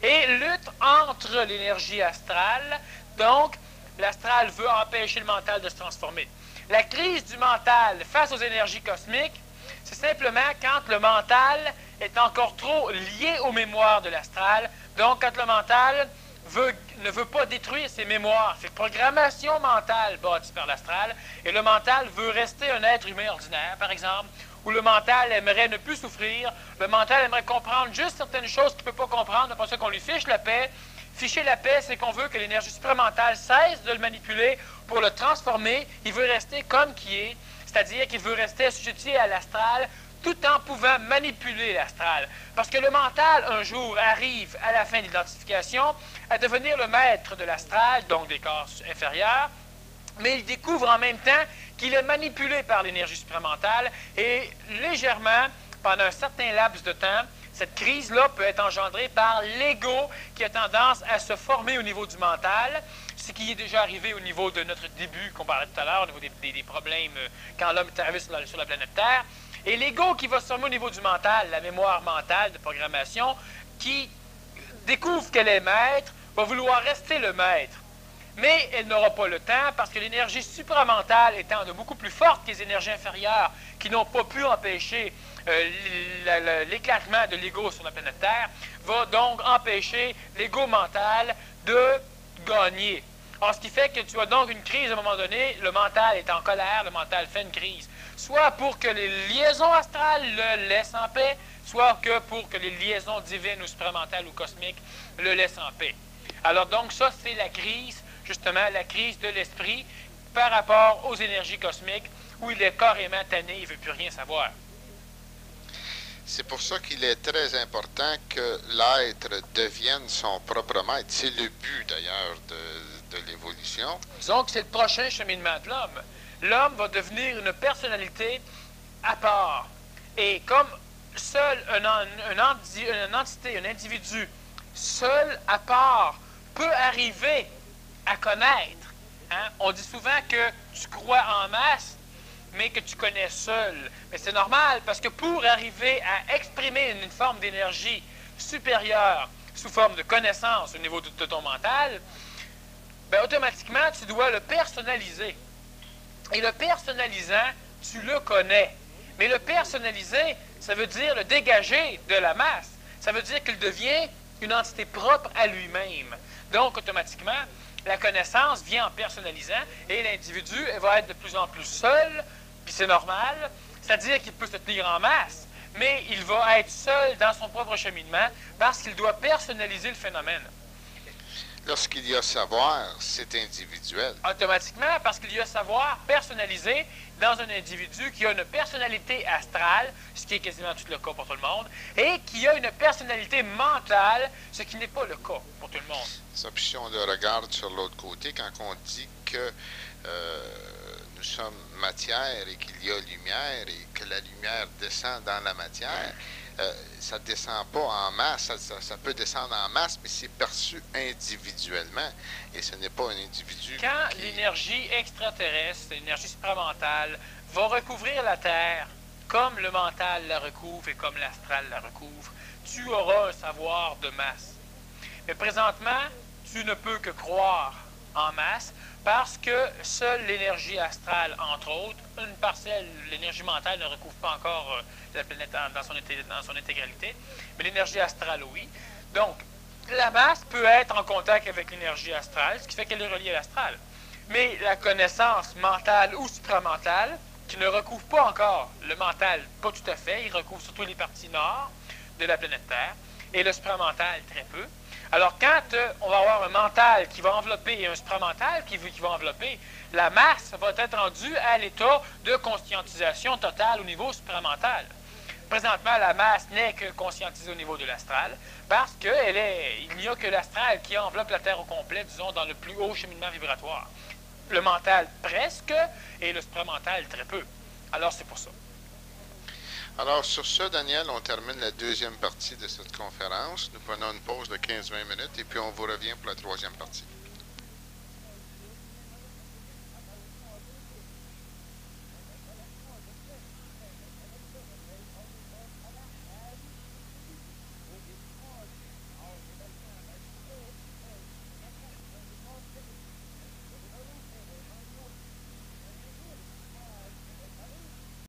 et lutte entre l'énergie astrale, donc l'astral veut empêcher le mental de se transformer. La crise du mental face aux énergies cosmiques, c'est simplement quand le mental est encore trop lié aux mémoires de l'astral, donc quand le mental ne veut pas détruire ses mémoires, ses programmations mentales bâties par l'astral, et le mental veut rester un être humain ordinaire, par exemple, où le mental aimerait ne plus souffrir, le mental aimerait comprendre juste certaines choses qu'il ne peut pas comprendre, c'est pour ça qu'on lui fiche la paix. Ficher la paix, c'est qu'on veut que l'énergie supramentale cesse de le manipuler pour le transformer. Il veut rester comme qui est, c'est-à-dire qu'il veut rester assujetti à l'astral, tout en pouvant manipuler l'astral. Parce que le mental, un jour, arrive à la fin de l'identification à devenir le maître de l'astral, donc des corps inférieurs, mais il découvre en même temps qu'il est manipulé par l'énergie supramentale et légèrement, pendant un certain laps de temps, cette crise-là peut être engendrée par l'ego qui a tendance à se former au niveau du mental, ce qui est déjà arrivé au niveau de notre début qu'on parlait tout à l'heure, au niveau des problèmes quand l'homme est arrivé sur la planète Terre. Et l'ego qui va se former au niveau du mental, la mémoire mentale de programmation, qui découvre qu'elle est maître, va vouloir rester le maître. Mais elle n'aura pas le temps parce que l'énergie supramentale étant de beaucoup plus forte que les énergies inférieures qui n'ont pas pu empêcher l'éclatement de l'ego sur la planète Terre, va donc empêcher l'ego mental de gagner. Alors, ce qui fait que tu as donc une crise à un moment donné, le mental est en colère, le mental fait une crise. Soit pour que les liaisons astrales le laissent en paix, soit que pour que les liaisons divines ou supramentales ou cosmiques le laissent en paix. Alors donc ça, c'est la crise, justement, la crise de l'esprit par rapport aux énergies cosmiques où il est carrément tanné, il ne veut plus rien savoir. C'est pour ça qu'il est très important que l'être devienne son propre maître. C'est le but d'ailleurs de l'évolution. Disons que c'est le prochain cheminement de l'homme. l'homme va devenir une personnalité à part. Et comme seul une entité, un individu, seul à part, peut arriver à connaître. Hein? On dit souvent que tu crois en masse, mais que tu connais seul. Mais c'est normal, parce que pour arriver à exprimer une forme d'énergie supérieure sous forme de connaissance au niveau de ton mental, ben, automatiquement, tu dois le personnaliser. Et le personnalisant, tu le connais. Mais le personnaliser, ça veut dire le dégager de la masse. Ça veut dire qu'il devient une entité propre à lui-même. Donc, automatiquement, la connaissance vient en personnalisant et l'individu va être de plus en plus seul, puis c'est normal, c'est-à-dire qu'il peut se tenir en masse, mais il va être seul dans son propre cheminement parce qu'il doit personnaliser le phénomène. Lorsqu'il y a savoir, c'est individuel. Automatiquement, parce qu'il y a savoir personnalisé dans un individu qui a une personnalité astrale, ce qui est quasiment tout le cas pour tout le monde, et qui a une personnalité mentale, ce qui n'est pas le cas pour tout le monde. Ça, puis si on le regarde sur l'autre côté, quand on dit que nous sommes matière et qu'il y a lumière et que la lumière descend dans la matière, ça ne descend pas en masse, ça peut descendre en masse, mais c'est perçu individuellement. Et ce n'est pas un individu Quand l'énergie extraterrestre, l'énergie supramentale, va recouvrir la Terre, comme le mental la recouvre et comme l'astral la recouvre, tu auras un savoir de masse. Mais présentement, tu ne peux que croire en masse parce que seule l'énergie astrale, entre autres, une parcelle, l'énergie mentale ne recouvre pas encore la planète dans son intégralité, mais l'énergie astrale, oui. Donc, la masse peut être en contact avec l'énergie astrale, ce qui fait qu'elle est reliée à l'astral. Mais la connaissance mentale ou supramentale, qui ne recouvre pas encore le mental, pas tout à fait, il recouvre surtout les parties nord de la planète Terre, et le supramental très peu. Alors, quand on va avoir un mental qui va envelopper et un supramental qui va envelopper, la masse va être rendue à l'état de conscientisation totale au niveau supramental. Présentement, la masse n'est que conscientisée au niveau de l'astral parce qu'il n'y a que l'astral qui enveloppe la Terre au complet, disons, dans le plus haut cheminement vibratoire. Le mental presque et le supramental très peu. Alors, c'est pour ça. Alors, sur ce, Daniel, on termine la deuxième partie de cette conférence. Nous prenons une pause de 15-20 minutes et puis on vous revient pour la troisième partie.